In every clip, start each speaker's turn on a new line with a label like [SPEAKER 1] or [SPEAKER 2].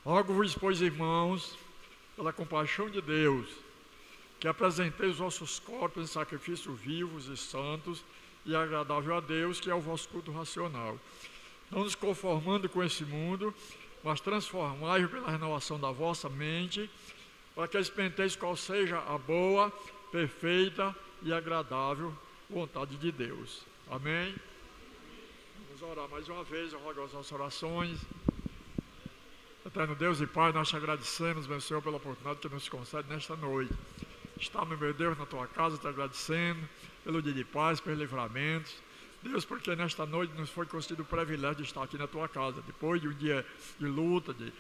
[SPEAKER 1] Rogo-vos, pois, irmãos, pela compaixão de Deus, que apresenteis os vossos corpos em sacrifícios vivos e santos e agradável a Deus, que é o vosso culto racional. Não nos conformando com esse mundo, mas transformai-vos pela renovação da vossa mente, para que experimenteis qual seja a boa, perfeita e agradável vontade de Deus. Amém? Vamos orar mais uma vez, eu rogo as nossas orações. Eterno Deus e Pai, nós te agradecemos, meu Senhor, pela oportunidade que nos concede nesta noite. Estamos, meu Deus, na tua casa, te agradecendo pelo dia de paz, pelos livramentos. Deus, porque nesta noite nos foi concedido o privilégio de estar aqui na tua casa, depois de um dia de luta, de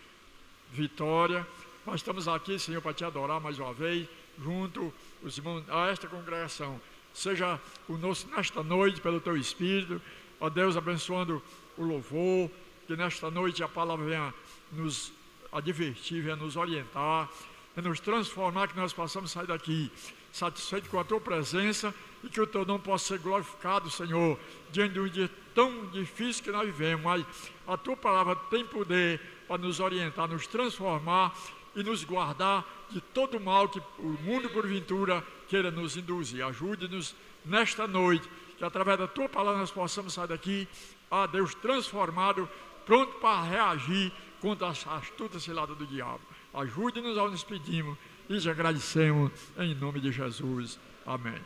[SPEAKER 1] vitória. Nós estamos aqui, Senhor, para te adorar mais uma vez, junto os irmãos, a esta congregação. Seja conosco nesta noite, pelo teu Espírito, ó Deus, abençoando o louvor, que nesta noite a palavra venha nos advertir, venha nos orientar, venha nos transformar, que nós possamos sair daqui satisfeitos com a tua presença e que o teu nome possa ser glorificado, Senhor, diante de um dia tão difícil que nós vivemos, mas a tua palavra tem poder para nos orientar, nos transformar e nos guardar de todo mal que o mundo porventura queira nos induzir. Ajude-nos nesta noite, que através da tua palavra nós possamos sair daqui, a Deus, transformado, pronto para reagir contra a astuta cilada do diabo. Ajude-nos ao nos pedimos e te agradecemos em nome de Jesus. Amém.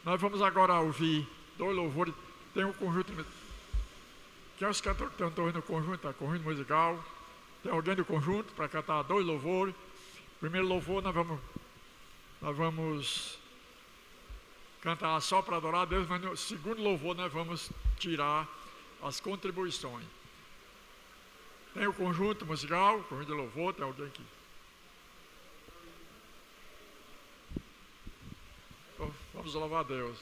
[SPEAKER 1] Nós vamos agora ouvir dois louvores. Tem um conjunto. Quem é os cantores que estão no conjunto? Conjunto musical. Tem alguém do conjunto para cantar dois louvores? Primeiro louvor nós vamos cantar só para adorar a Deus, mas no segundo louvor nós vamos tirar as contribuições. Tem o conjunto musical, o conjunto de louvor, tem alguém aqui? Então, vamos louvar a Deus.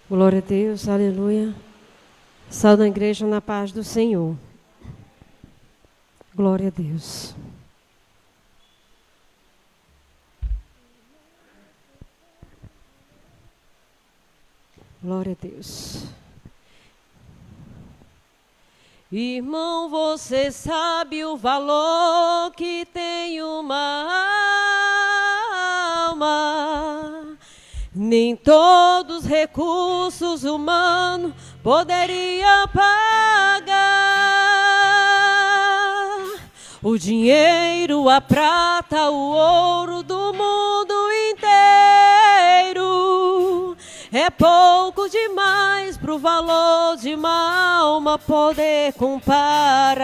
[SPEAKER 2] Glória a Deus, aleluia. Saúde a igreja na paz do Senhor. Glória a Deus. Glória a Deus. Irmão, você sabe o valor que tem uma alma? Nem todos os recursos humanos poderia pagar. O dinheiro, a prata, o ouro do mundo inteiro é pouco demais pro valor de uma alma poder comparar.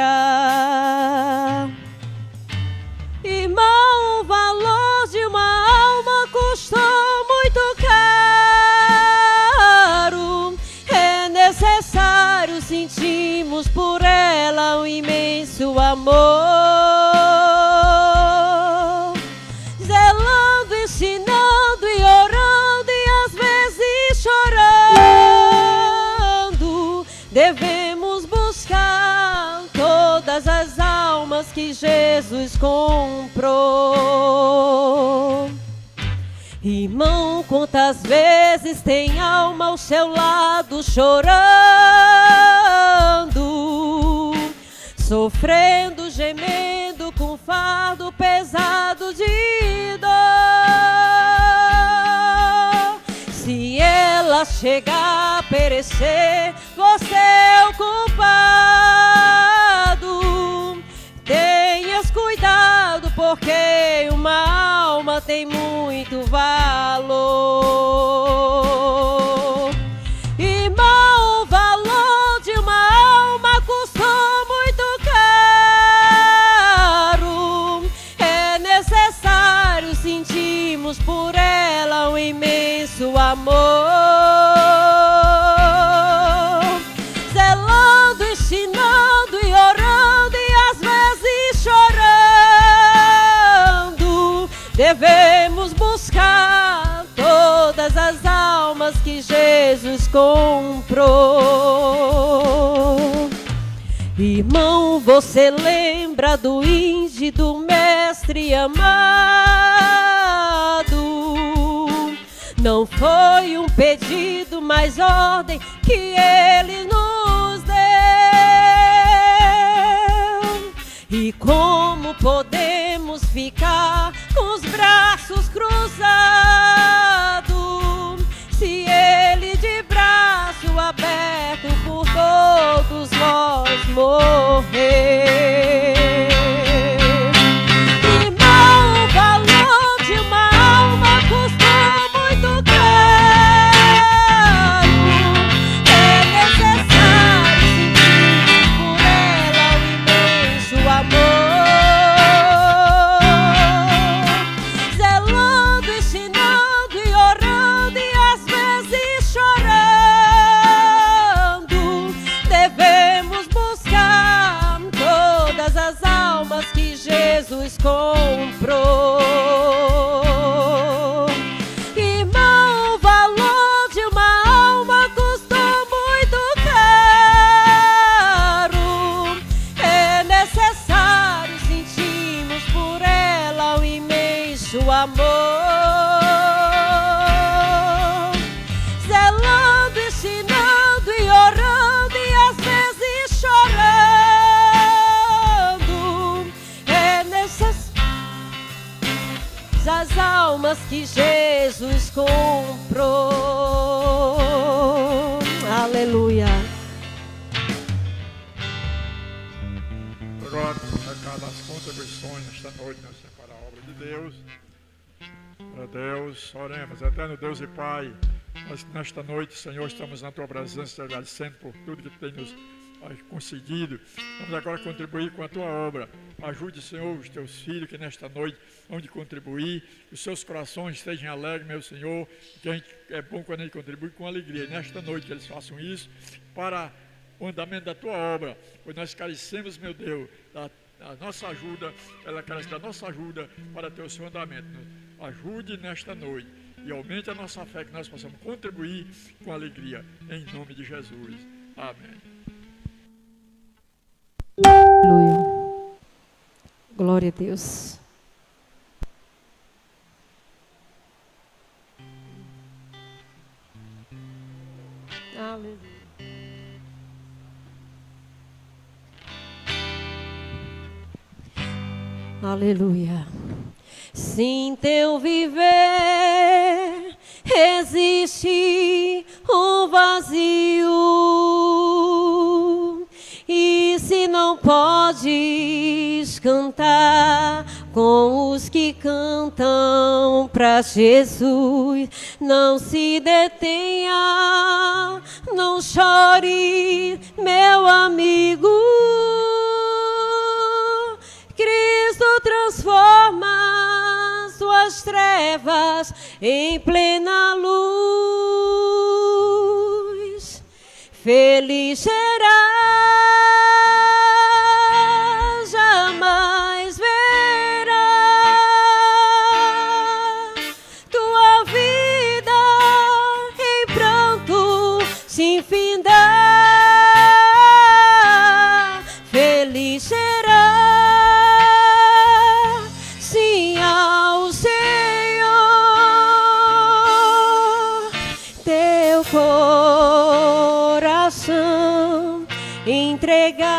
[SPEAKER 2] Irmão, o valor de uma alma custou muito caro. É necessário sentirmos por ela um imenso amor, zelando, ensinando e orando e às vezes chorando. Devemos buscar todas as almas que Jesus comprou. Irmão, quantas vezes tem alma ao seu lado chorando, sofrendo, gemendo com fardo pesado de dor. Se ela chegar a perecer, você é o culpado. Tenhas cuidado, porque uma alma tem muito valor. Irmão, o valor de uma alma custou muito caro. amor, zelando, ensinando e orando e às vezes chorando. Devemos buscar todas as almas que Jesus comprou. Irmão, você lembra do índio do mestre amado? Não foi um pedido, mas ordem que ele nos deu. E como podemos ficar com os braços cruzados se ele de braço aberto por todos nós morrer? Irmão, o valor de uma alma custou muito caro. É necessário sentir por ela o imenso amor, zelando, ensinando e orando e às vezes chorando. Devemos buscar todas as almas que Jesus comprou. Irmão, o valor de uma alma custou muito caro. É necessário sentirmos por ela o imenso amor, zelando, ensinando e orando e às vezes chorando. É necessário as almas que Jesus comprou. Aleluia.
[SPEAKER 1] Agora, cada as contribuições nesta noite, para a obra de Deus. Para Deus, oremos. Eterno Deus e Pai, nós nesta noite, Senhor, estamos na Tua presença, agradecendo por tudo que Tu tem nos concedido. Vamos agora contribuir com a Tua obra. Ajude, Senhor, os Teus filhos que nesta noite vão de contribuir, que os seus corações estejam alegres, meu Senhor, que é bom quando a gente contribui com alegria. E nesta noite que eles façam isso para o andamento da Tua obra, pois nós carecemos, meu Deus, da nossa ajuda, ela carece da nossa ajuda para ter o seu andamento. Ajude nesta noite e aumente a nossa fé, que nós possamos contribuir com alegria, em nome de Jesus. Amém.
[SPEAKER 2] Aleluia. Glória a Deus. Aleluia. Aleluia. Sem teu viver existe um vazio, e se não podes cantar com os que cantam pra Jesus, não se detenha, não chore, meu amigo. Cristo transforma suas trevas em plena luz. Feliz será, jamais verá tua vida em pranto se findar. Feliz será, sim, ao Senhor teu coração entregar.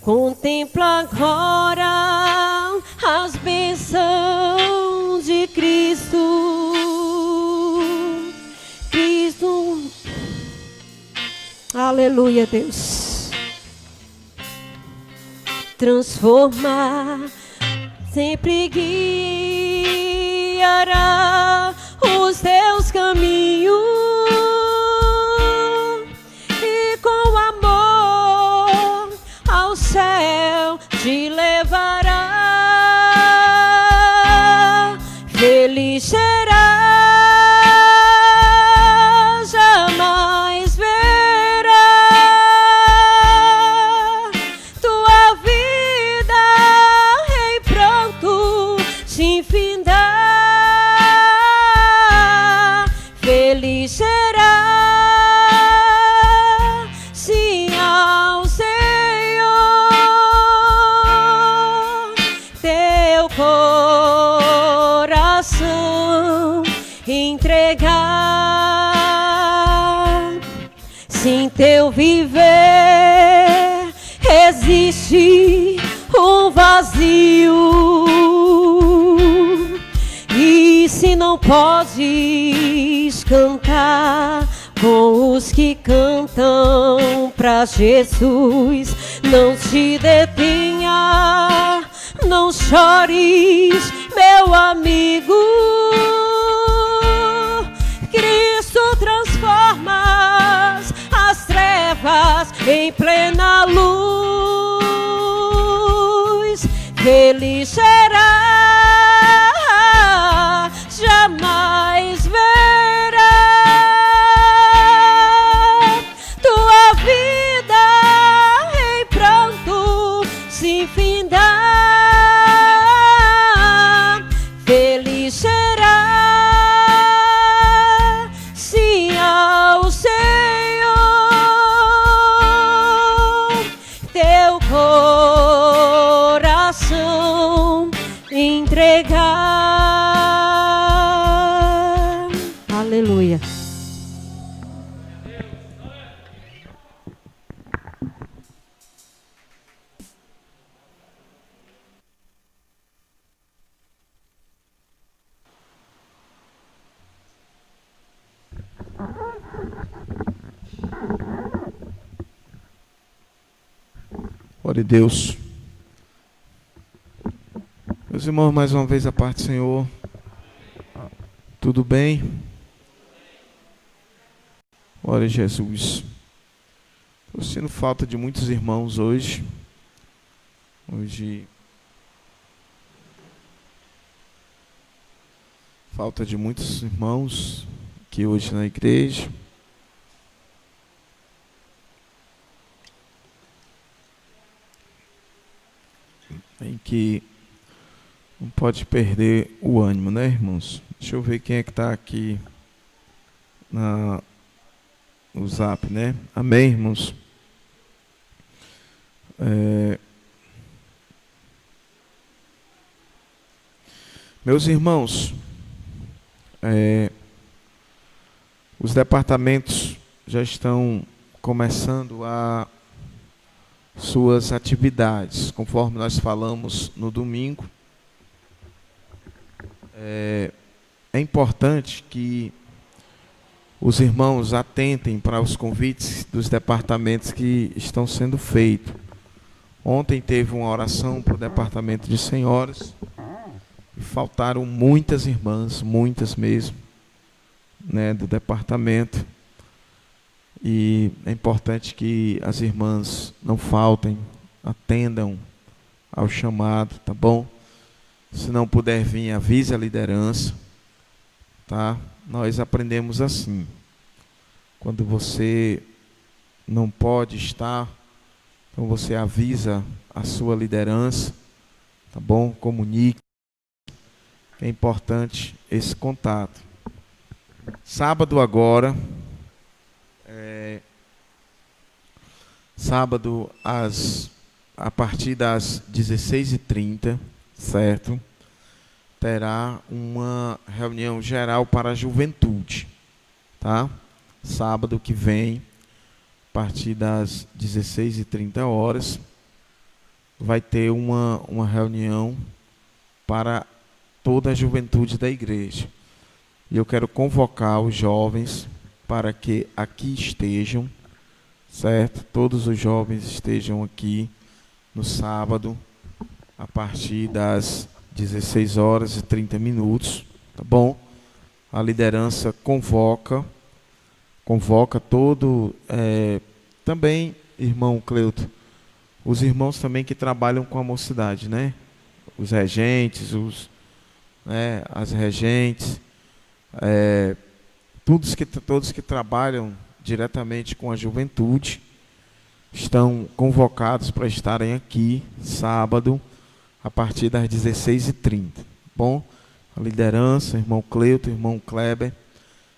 [SPEAKER 2] Contempla agora as bênçãos de Cristo. Cristo, aleluia, Deus. Transformar, sempre guiará os teus caminhos, e com amor ao céu te levará. Feliz será, teu viver existe um vazio. E se não podes cantar com os que cantam pra Jesus, não te detenha, não chores, meu amigo. Cristo transforma as trevas em plena luz. Feliz será, jamais verá tua vida em pranto se findar. Feliz será, sim, ao Senhor teu coração entregar. Aleluia.
[SPEAKER 3] Glória a Deus. Meus irmãos, mais uma vez a paz do Senhor. Tudo bem? Glória a Jesus. Estou sentindo falta de muitos irmãos hoje. Falta de muitos irmãos aqui hoje na igreja. Em que não pode perder o ânimo, né, irmãos? Deixa eu ver quem é que está aqui no Zap, né? Amém, irmãos? Meus irmãos, os departamentos já estão começando suas atividades, conforme nós falamos no domingo. É importante que os irmãos atentem para os convites dos departamentos que estão sendo feitos. Ontem teve uma oração para o departamento de senhoras e faltaram muitas irmãs, muitas mesmo, né, do departamento. E é importante que as irmãs não faltem, atendam ao chamado, tá bom? Se não puder vir, avise a liderança, tá? Nós aprendemos assim. Quando você não pode estar, então você avisa a sua liderança, tá bom? Comunique. É importante esse contato. Sábado agora, sábado a partir das 16h30, certo? Terá uma reunião geral para a juventude, tá? Sábado que vem, a partir das 16h30, vai ter uma reunião para toda a juventude da igreja. E eu quero convocar os jovens para que aqui estejam, certo? Todos os jovens estejam aqui no sábado, a partir das 16h30, tá bom? A liderança convoca todo, também, irmão Cleuto, os irmãos também que trabalham com a mocidade, né? Os regentes, as regentes, todos que trabalham diretamente com a juventude estão convocados para estarem aqui sábado a partir das 16h30. Bom, a liderança, irmão Cleuto, irmão Kleber,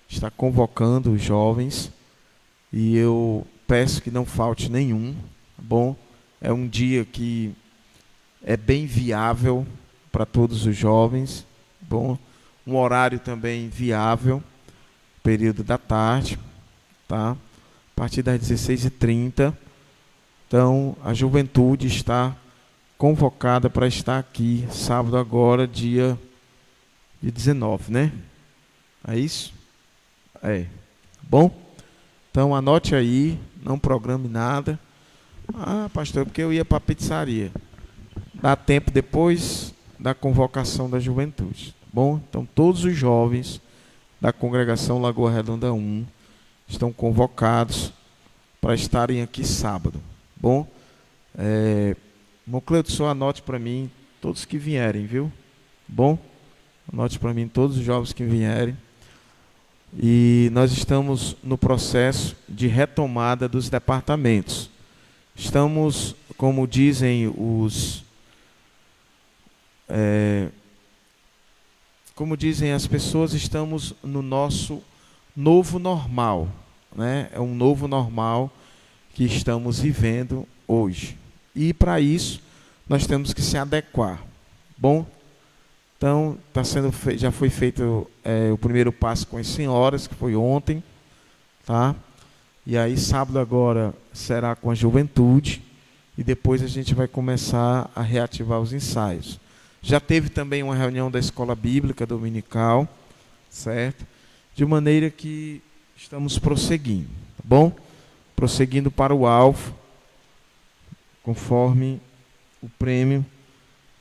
[SPEAKER 3] está convocando os jovens e eu peço que não falte nenhum, tá bom? É um dia que é bem viável para todos os jovens, bom? Um horário também viável, período da tarde, tá? partir das 16h30. Então, a juventude está convocada para estar aqui, sábado agora, dia 19, né? É isso? É. Bom? Então, anote aí, não programe nada. Ah, pastor, porque eu ia para a pizzaria. Dá tempo depois da convocação da juventude. Bom? Então, todos os jovens da congregação Lagoa Redonda 1 estão convocados para estarem aqui sábado. Bom? Irmão Cleuto, só anote para mim todos que vierem, viu? Bom? Anote para mim todos os jovens que vierem. E nós estamos no processo de retomada dos departamentos. Estamos, como dizem as pessoas, estamos no nosso novo normal, né? É um novo normal que estamos vivendo hoje. E para isso nós temos que se adequar. Bom? Então, já foi feito o primeiro passo com as senhoras, que foi ontem, tá? E aí, sábado agora será com a juventude, e depois a gente vai começar a reativar os ensaios. Já teve também uma reunião da Escola Bíblica Dominical, certo? De maneira que estamos prosseguindo, tá bom? Prosseguindo para o alvo, conforme o prêmio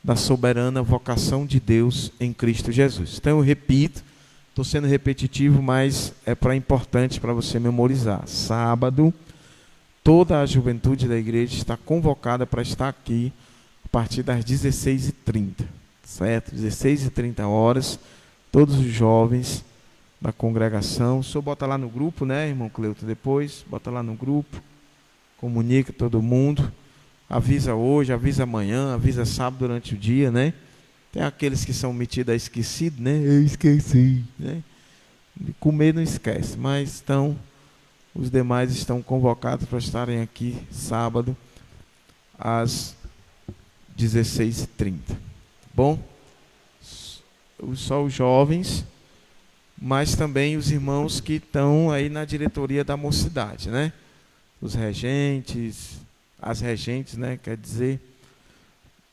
[SPEAKER 3] da soberana vocação de Deus em Cristo Jesus. Então eu repito, estou sendo repetitivo, mas é importante para você memorizar. Sábado, toda a juventude da igreja está convocada para estar aqui a partir das 16h30, certo? 16h30, todos os jovens da congregação. O senhor bota lá no grupo, né, irmão Cleuto? Depois, bota lá no grupo, comunica todo mundo. Avisa hoje, avisa amanhã, avisa sábado durante o dia, né? Tem aqueles que são metidos a esquecido, né? Eu esqueci, né? Comer não esquece, mas os demais estão convocados para estarem aqui sábado às 16h30. Bom? Só os jovens, mas também os irmãos que estão aí na diretoria da mocidade, né? Os regentes, as regentes, né? Quer dizer,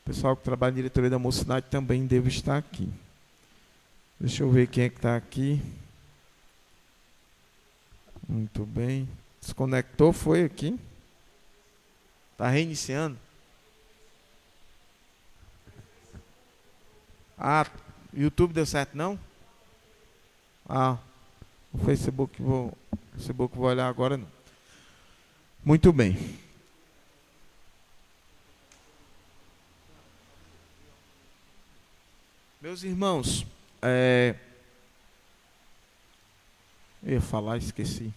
[SPEAKER 3] o pessoal que trabalha na diretoria da mocidade também deve estar aqui. Deixa eu ver quem é que está aqui. Muito bem. Desconectou, foi aqui. Está reiniciando. Ah, YouTube deu certo, não? Ah, o Facebook vou olhar agora, não. Muito bem. Meus irmãos, eu ia falar, esqueci.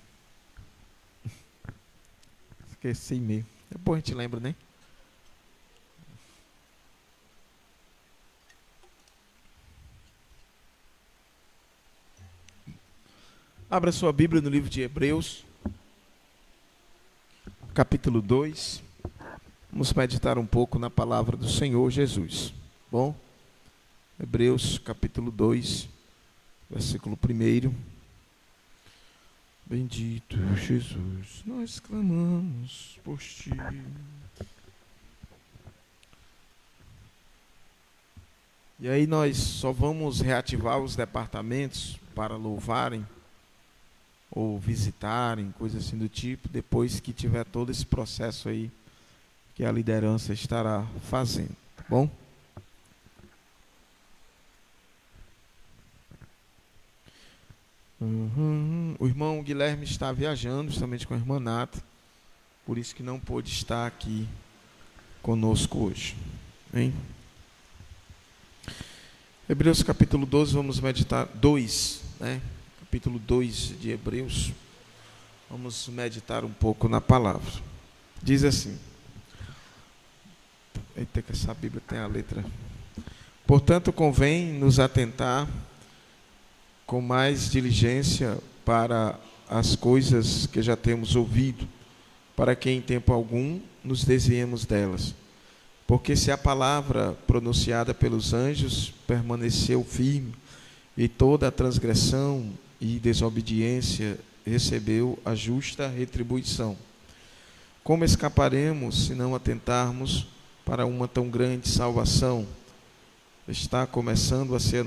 [SPEAKER 3] Esqueci mesmo. Depois a gente lembra, né? Abra sua Bíblia no livro de Hebreus, capítulo 2. Vamos meditar um pouco na palavra do Senhor Jesus. Bom? Hebreus, capítulo 2, versículo 1. Bendito Jesus, nós clamamos por ti. E aí nós só vamos reativar os departamentos para louvarem ou visitarem, coisa assim do tipo, depois que tiver todo esse processo aí que a liderança estará fazendo, tá bom? O irmão Guilherme está viajando, justamente com a irmã Nata, por isso que não pôde estar aqui conosco hoje. Hein? Hebreus capítulo 12, vamos meditar 2, né? Capítulo 2 de Hebreus, vamos meditar um pouco na palavra. Diz assim, eita, que essa Bíblia tem a letra. Portanto, convém nos atentar com mais diligência para as coisas que já temos ouvido, para que em tempo algum nos desviemos delas. Porque se a palavra pronunciada pelos anjos permaneceu firme, e toda a transgressão e desobediência recebeu a justa retribuição. Como escaparemos se não atentarmos para uma tão grande salvação? Esta começando a ser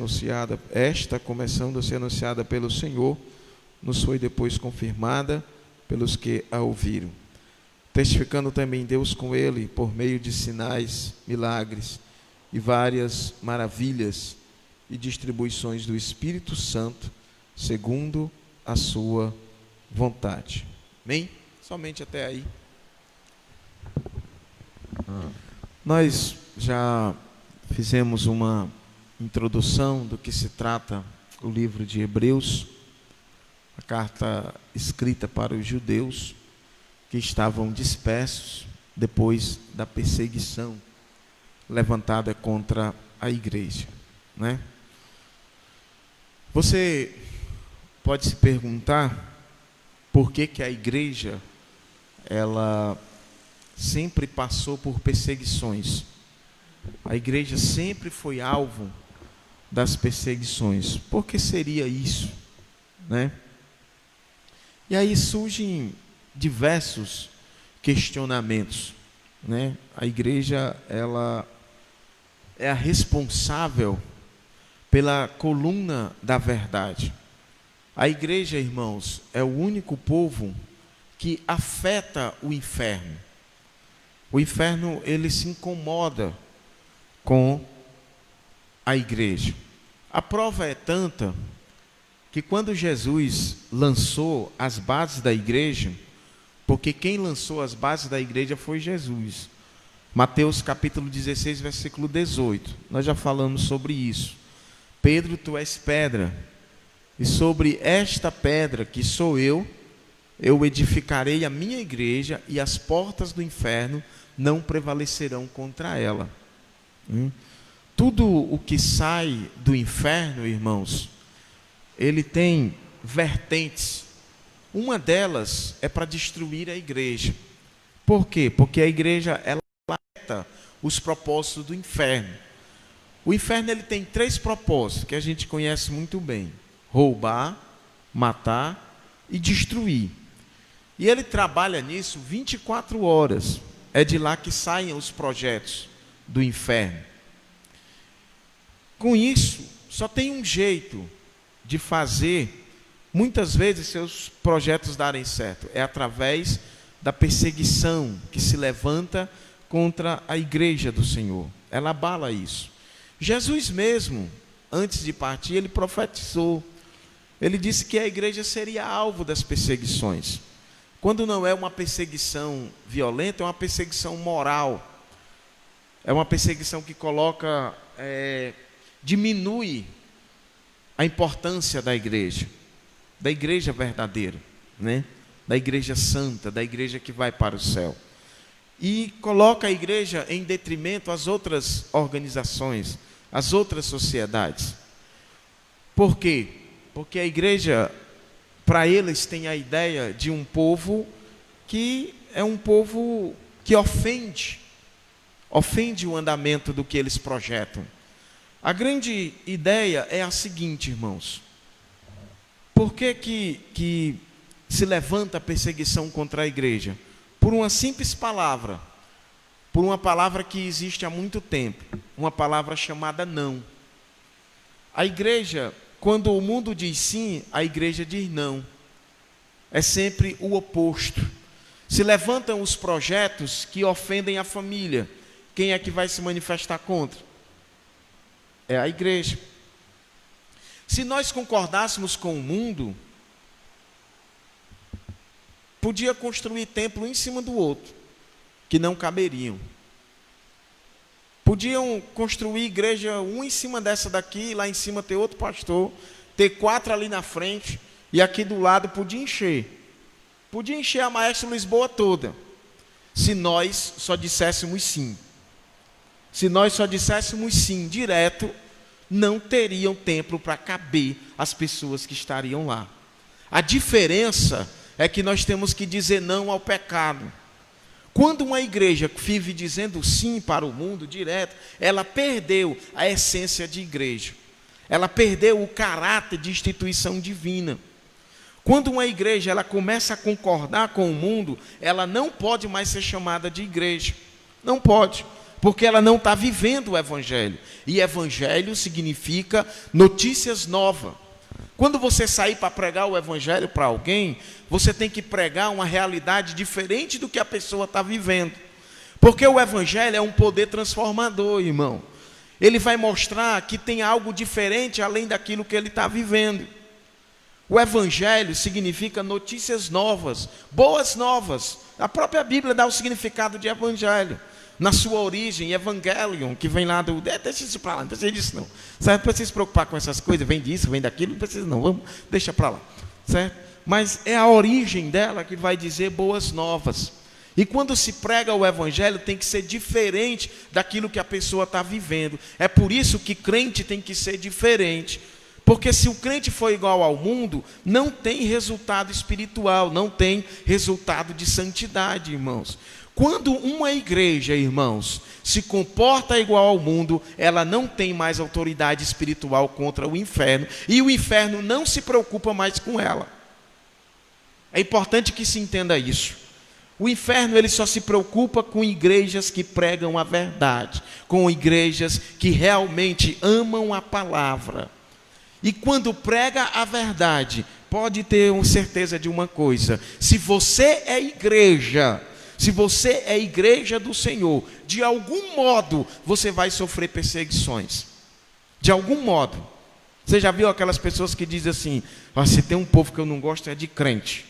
[SPEAKER 3] anunciada pelo Senhor, nos foi depois confirmada pelos que a ouviram. Testificando também Deus com ele, por meio de sinais, milagres e várias maravilhas e distribuições do Espírito Santo, segundo a sua vontade. Amém? Somente até aí. Nós já fizemos uma introdução do que se trata o livro de Hebreus, a carta escrita para os judeus que estavam dispersos depois da perseguição levantada contra a igreja, né? Você pode se perguntar por que a igreja ela sempre passou por perseguições. A igreja sempre foi alvo das perseguições. Por que seria isso, né? E aí surgem diversos questionamentos, né? A igreja ela é a responsável pela coluna da verdade. A igreja, irmãos, é o único povo que afeta o inferno. O inferno, ele se incomoda com a igreja. A prova é tanta que quando Jesus lançou as bases da igreja, porque quem lançou as bases da igreja foi Jesus. Mateus capítulo 16, versículo 18. Nós já falamos sobre isso. Pedro, tu és pedra, e sobre esta pedra que sou eu edificarei a minha igreja, e as portas do inferno não prevalecerão contra ela. Tudo o que sai do inferno, irmãos, ele tem vertentes. Uma delas é para destruir a igreja. Por quê? Porque a igreja ela afeta os propósitos do inferno. O inferno ele tem 3 propósitos que a gente conhece muito bem: roubar, matar e destruir. E ele trabalha nisso 24 horas. É de lá que saem os projetos do inferno. Com isso, só tem um jeito de fazer, muitas vezes, seus projetos darem certo. É através da perseguição que se levanta contra a igreja do Senhor. Ela abala isso. Jesus mesmo, antes de partir, ele profetizou. Ele disse que a igreja seria alvo das perseguições. Quando não é uma perseguição violenta, é uma perseguição moral. É uma perseguição que coloca, diminui a importância da igreja verdadeira, né? Da igreja santa, da igreja que vai para o céu. E coloca a igreja em detrimento às outras organizações, às outras sociedades. Por quê? Porque a igreja, para eles, tem a ideia de um povo que é um povo que ofende o andamento do que eles projetam. A grande ideia é a seguinte, irmãos: por que se levanta a perseguição contra a igreja? Por uma simples palavra, por uma palavra que existe há muito tempo, uma palavra chamada não. A igreja, quando o mundo diz sim, a igreja diz não. É sempre o oposto. Se levantam os projetos que ofendem a família. Quem é que vai se manifestar contra? É a igreja. Se nós concordássemos com o mundo, podia construir templo um em cima do outro, que não caberiam. Podiam construir igreja um em cima dessa daqui, lá em cima ter outro pastor, ter 4 ali na frente, e aqui do lado podia encher. Podia encher a Maestro Lisboa toda, se nós só disséssemos sim. Se nós só disséssemos sim direto, não teriam templo para caber as pessoas que estariam lá. A diferença é que nós temos que dizer não ao pecado. Quando uma igreja vive dizendo sim para o mundo direto, ela perdeu a essência de igreja. Ela perdeu o caráter de instituição divina. Quando uma igreja ela começa a concordar com o mundo, ela não pode mais ser chamada de igreja. Não pode, porque ela não está vivendo o evangelho. E evangelho significa notícias novas. Quando você sair para pregar o evangelho para alguém, você tem que pregar uma realidade diferente do que a pessoa está vivendo. Porque o evangelho é um poder transformador, irmão. Ele vai mostrar que tem algo diferente além daquilo que ele está vivendo. O evangelho significa notícias novas, boas novas. A própria Bíblia dá o significado de evangelho. Na sua origem, evangelion, que vem lá do... Deixa isso para lá, não precisa disso não. Certo? Não precisa se preocupar com essas coisas, vem disso, vem daquilo, não precisa não, vamos, deixa para lá. Certo? Mas é a origem dela que vai dizer boas novas. E quando se prega o evangelho, tem que ser diferente daquilo que a pessoa está vivendo. É por isso que crente tem que ser diferente. Porque se o crente for igual ao mundo, não tem resultado espiritual, não tem resultado de santidade, irmãos. Quando uma igreja, irmãos, se comporta igual ao mundo, ela não tem mais autoridade espiritual contra o inferno, e o inferno não se preocupa mais com ela. É importante que se entenda isso. O inferno ele só se preocupa com igrejas que pregam a verdade, com igrejas que realmente amam a palavra. E quando prega a verdade, pode ter certeza de uma coisa: se você é igreja, se você é igreja do Senhor, de algum modo você vai sofrer perseguições. De algum modo. Você já viu aquelas pessoas que dizem assim: se tem um povo que eu não gosto é de crente.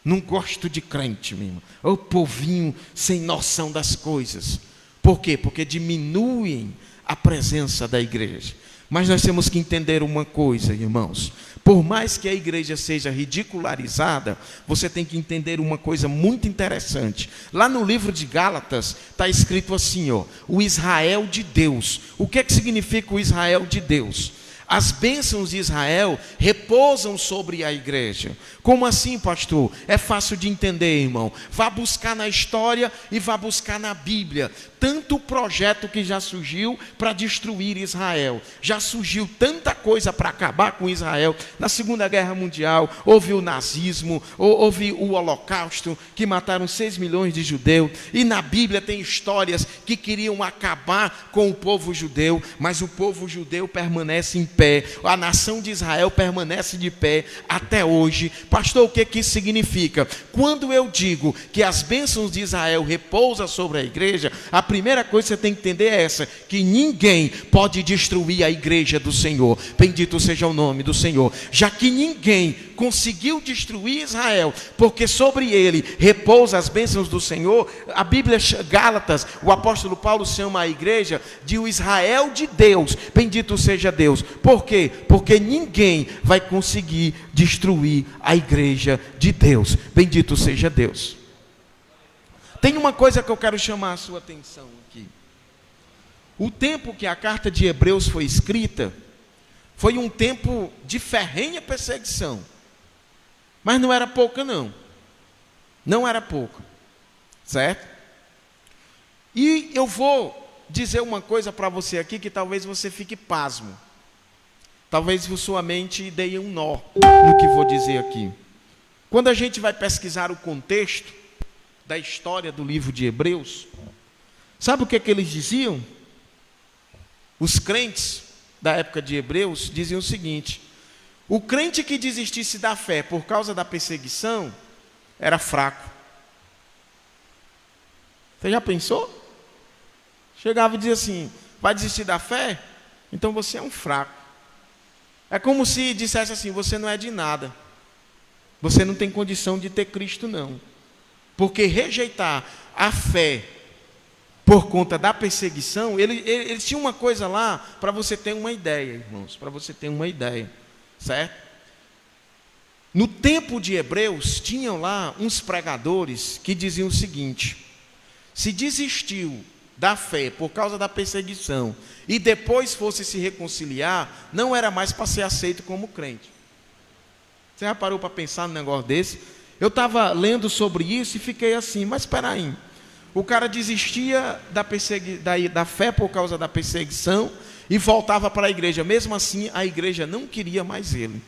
[SPEAKER 3] Não gosto de crente, meu irmão. O povinho sem noção das coisas. Por quê? Porque diminuem a presença da igreja. Mas nós temos que entender uma coisa, irmãos. Por mais que a igreja seja ridicularizada, você tem que entender uma coisa muito interessante. Lá no livro de Gálatas está escrito assim, o Israel de Deus. O que significa o Israel de Deus? As bênçãos de Israel repousam sobre a igreja. Como assim, pastor? É fácil de entender, irmão. Vá buscar na história e vá buscar na Bíblia. Tanto o projeto que já surgiu para destruir Israel. Já surgiu tanta coisa para acabar com Israel. Na Segunda Guerra Mundial, houve o nazismo, houve o Holocausto, que mataram 6 milhões de judeus. E na Bíblia tem histórias que queriam acabar com o povo judeu, mas o povo judeu permanece em pé. A nação de Israel permanece de pé até hoje. Pastor, o que isso significa? Quando eu digo que as bênçãos de Israel repousam sobre a igreja, a primeira coisa que você tem que entender é essa: que ninguém pode destruir a igreja do Senhor. Bendito seja o nome do Senhor. Já que ninguém conseguiu destruir Israel, porque sobre ele repousa as bênçãos do Senhor, a Bíblia, Gálatas, o apóstolo Paulo chama a igreja de o Israel de Deus. Bendito seja Deus. Por quê? Porque ninguém vai conseguir destruir a igreja de Deus. Bendito seja Deus. Tem uma coisa que eu quero chamar a sua atenção aqui. O tempo que a carta de Hebreus foi escrita foi um tempo de ferrenha perseguição. Mas não era pouca, não. Não era pouca. Certo? E eu vou dizer uma coisa para você aqui que talvez você fique pasmo. Talvez sua mente dê um nó no que vou dizer aqui. Quando a gente vai pesquisar o contexto da história do livro de Hebreus, sabe o que eles diziam? Os crentes da época de Hebreus diziam o seguinte: o crente que desistisse da fé por causa da perseguição era fraco. Você já pensou? Chegava e dizia assim: vai desistir da fé? Então você é um fraco. É como se dissesse assim: você não é de nada. Você não tem condição de ter Cristo, não. Porque rejeitar a fé por conta da perseguição, eles tinham uma coisa lá para você ter uma ideia, irmãos, para você ter uma ideia, certo? No tempo de Hebreus, tinham lá uns pregadores que diziam o seguinte: se desistiu da fé por causa da perseguição e depois fosse se reconciliar, não era mais para ser aceito como crente. Você já parou para pensar num negócio desse? Eu estava lendo sobre isso e fiquei assim: mas espera aí, o cara desistia da fé por causa da perseguição e voltava para a igreja. Mesmo assim, a igreja não queria mais ele.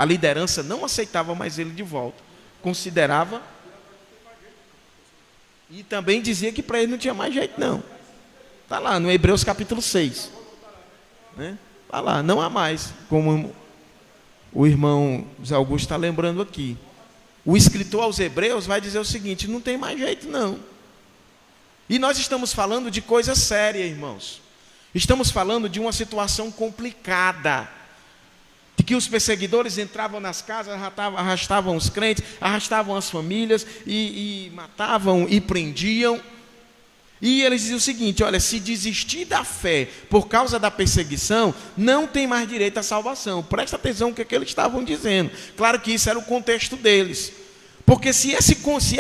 [SPEAKER 3] A liderança não aceitava mais ele de volta. Considerava. E também dizia que para ele não tinha mais jeito, não. Está lá no Hebreus capítulo 6. Né? Está lá, não há mais. Como o irmão Zé Augusto está lembrando aqui. O escritor aos Hebreus vai dizer o seguinte: não tem mais jeito, não. E nós estamos falando de coisa séria, irmãos. Estamos falando de uma situação complicada. De que os perseguidores entravam nas casas, arrastavam os crentes, arrastavam as famílias e matavam e prendiam. E eles diziam o seguinte: olha, se desistir da fé por causa da perseguição, não tem mais direito à salvação. Presta atenção no que eles estavam dizendo. Claro que isso era o contexto deles. Porque se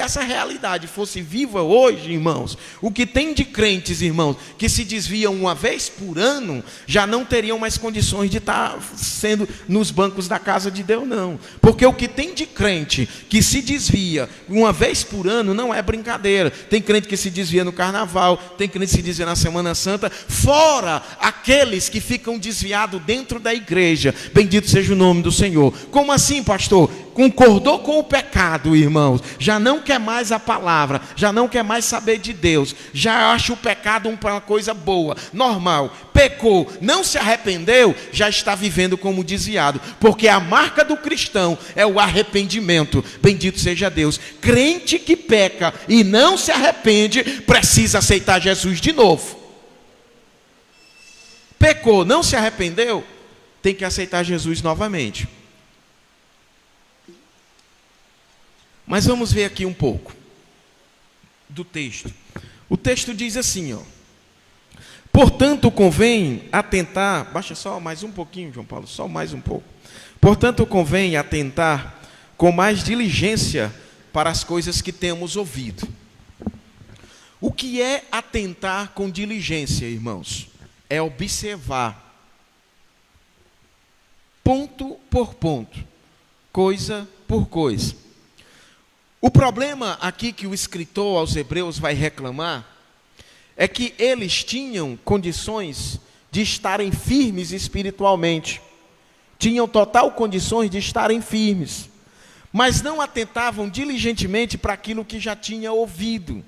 [SPEAKER 3] essa realidade fosse viva hoje, irmãos, o que tem de crentes, irmãos, que se desviam uma vez por ano, já não teriam mais condições de estar sendo nos bancos da casa de Deus, não. Porque o que tem de crente que se desvia uma vez por ano não é brincadeira. Tem crente que se desvia no carnaval, tem crente que se desvia na Semana Santa, fora aqueles que ficam desviados dentro da igreja. Bendito seja o nome do Senhor. Como assim, pastor? Concordou com o pecado, irmãos, já não quer mais a palavra, já não quer mais saber de Deus, já acha o pecado uma coisa boa, normal, pecou, não se arrependeu, já está vivendo como desviado, porque a marca do cristão é o arrependimento. Bendito seja Deus. Crente que peca e não se arrepende, precisa aceitar Jesus de novo. Pecou, não se arrependeu, tem que aceitar Jesus novamente. Mas vamos ver aqui um pouco do texto. O texto diz assim, ó: portanto convém atentar, baixa só mais um pouquinho, João Paulo, só mais um pouco. Portanto convém atentar com mais diligência para as coisas que temos ouvido. O que é atentar com diligência, irmãos? É observar, ponto por ponto, coisa por coisa. O problema aqui que o escritor aos Hebreus vai reclamar é que eles tinham condições de estarem firmes espiritualmente. Tinham total condições de estarem firmes, mas não atentavam diligentemente para aquilo que já tinha ouvido,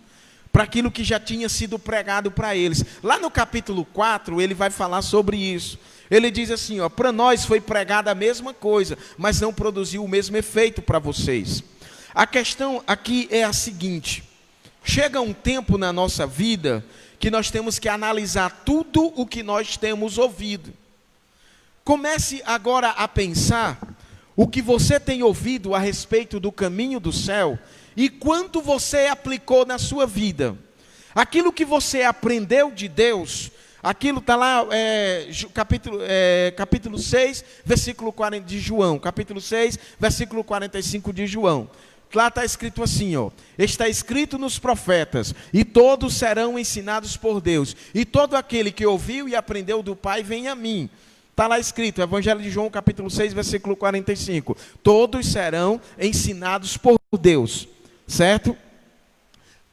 [SPEAKER 3] para aquilo que já tinha sido pregado para eles. Lá no capítulo 4, ele vai falar sobre isso. Ele diz assim, ó: para nós foi pregada a mesma coisa, mas não produziu o mesmo efeito para vocês. A questão aqui é a seguinte: chega um tempo na nossa vida que nós temos que analisar tudo o que nós temos ouvido. Comece agora a pensar o que você tem ouvido a respeito do caminho do céu e quanto você aplicou na sua vida. Aquilo que você aprendeu de Deus, aquilo está lá, capítulo 6, versículo 40 de João, capítulo 6, versículo 45 de João. Lá está escrito assim, ó: está escrito nos profetas, e todos serão ensinados por Deus, e todo aquele que ouviu e aprendeu do Pai vem a mim. Está lá escrito, Evangelho de João, capítulo 6, versículo 45. Todos serão ensinados por Deus, certo?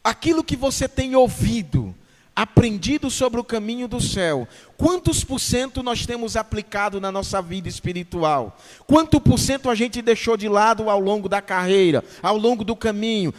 [SPEAKER 3] Aquilo que você tem ouvido, aprendido sobre o caminho do céu, quantos por cento nós temos aplicado na nossa vida espiritual? Quanto por cento a gente deixou de lado ao longo da carreira, ao longo do caminho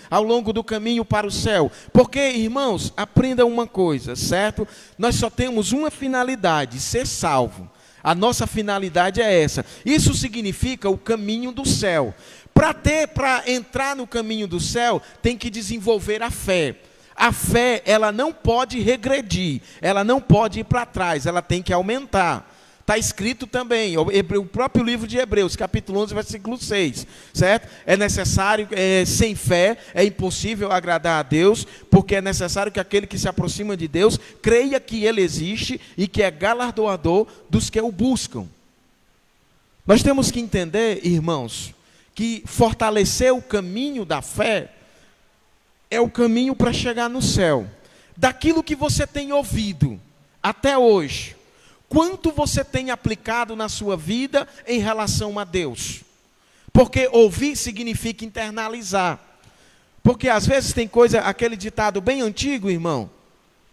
[SPEAKER 3] para o céu? Porque, irmãos, aprendam uma coisa, certo? Nós só temos uma finalidade: ser salvo. A nossa finalidade é essa. Isso significa o caminho do céu. Para entrar no caminho do céu, tem que desenvolver a fé. A fé, ela não pode regredir, ela não pode ir para trás, ela tem que aumentar. Está escrito também, o próprio livro de Hebreus, capítulo 11, versículo 6, certo? É necessário, sem fé, é impossível agradar a Deus, porque é necessário que aquele que se aproxima de Deus creia que Ele existe e que é galardoador dos que o buscam. Nós temos que entender, irmãos, que fortalecer o caminho da fé é o caminho para chegar no céu. Daquilo que você tem ouvido até hoje, quanto você tem aplicado na sua vida em relação a Deus? Porque ouvir significa internalizar. Porque às vezes tem coisa, aquele ditado bem antigo, irmão.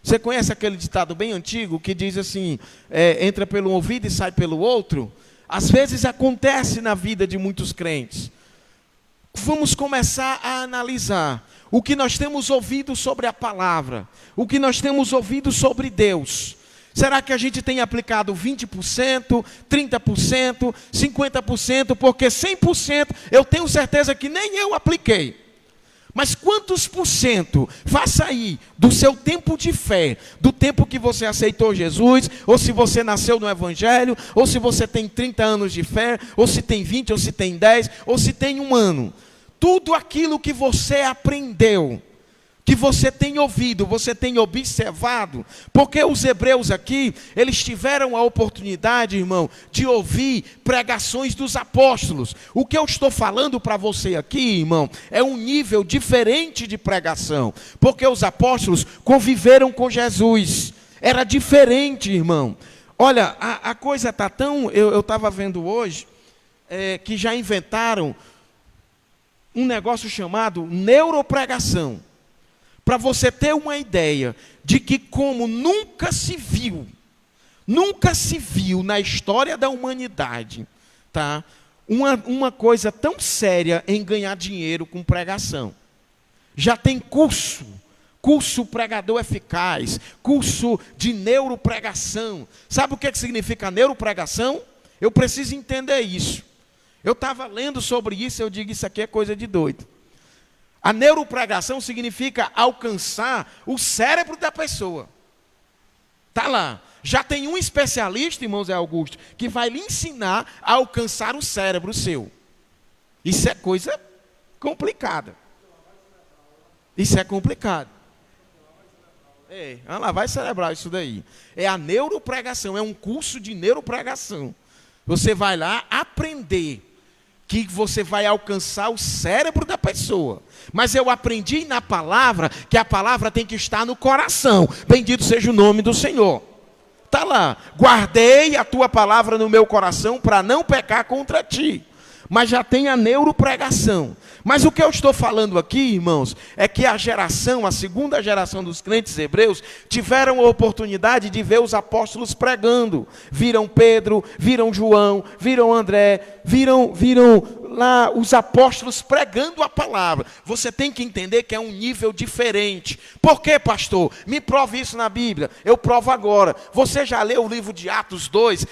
[SPEAKER 3] Você conhece aquele ditado bem antigo que diz assim, entra pelo ouvido e sai pelo outro? às vezes acontece na vida de muitos crentes. Vamos começar a analisar o que nós temos ouvido sobre a palavra, o que nós temos ouvido sobre Deus. Será que a gente tem aplicado 20%, 30%, 50%? Porque 100% eu tenho certeza que nem eu apliquei. Mas quantos por cento faz sair do seu tempo de fé, do tempo que você aceitou Jesus, ou se você nasceu no Evangelho, ou se você tem 30 anos de fé, ou se tem 20, ou se tem 10, ou se tem 1 ano. Tudo aquilo que você aprendeu, que você tem ouvido, você tem observado, porque os hebreus aqui, eles tiveram a oportunidade, irmão, de ouvir pregações dos apóstolos. O que eu estou falando para você aqui, irmão, é um nível diferente de pregação, porque os apóstolos conviveram com Jesus, era diferente, irmão. Olha, a coisa está tão, eu estava vendo hoje, que já inventaram um negócio chamado neuropregação. Para você ter uma ideia de que como nunca se viu na história da humanidade, tá? Uma coisa tão séria em ganhar dinheiro com pregação. Já tem curso pregador eficaz, curso de neuropregação. Sabe o que significa neuropregação? Eu preciso entender isso. Eu estava lendo sobre isso, eu digo, isso aqui é coisa de doido. A neuropregação significa alcançar o cérebro da pessoa. Está lá. Já tem um especialista, irmão Zé Augusto, que vai lhe ensinar a alcançar o cérebro seu. Isso é coisa complicada. Isso é complicado. A lavagem cerebral, isso daí. É a neuropregação, é um curso de neuropregação. Você vai lá aprender que você vai alcançar o cérebro da pessoa. Mas eu aprendi na palavra que a palavra tem que estar no coração. Bendito seja o nome do Senhor. Está lá. Guardei a tua palavra no meu coração para não pecar contra ti. Mas já tem a neuropregação. Mas o que eu estou falando aqui, irmãos, é que a segunda geração dos crentes hebreus, tiveram a oportunidade de ver os apóstolos pregando. Viram Pedro, viram João, viram André, viram lá os apóstolos pregando a palavra. Você tem que entender que é um nível diferente. Por quê, pastor? Me prove isso na Bíblia. Eu provo agora. Você já leu o livro de Atos 2,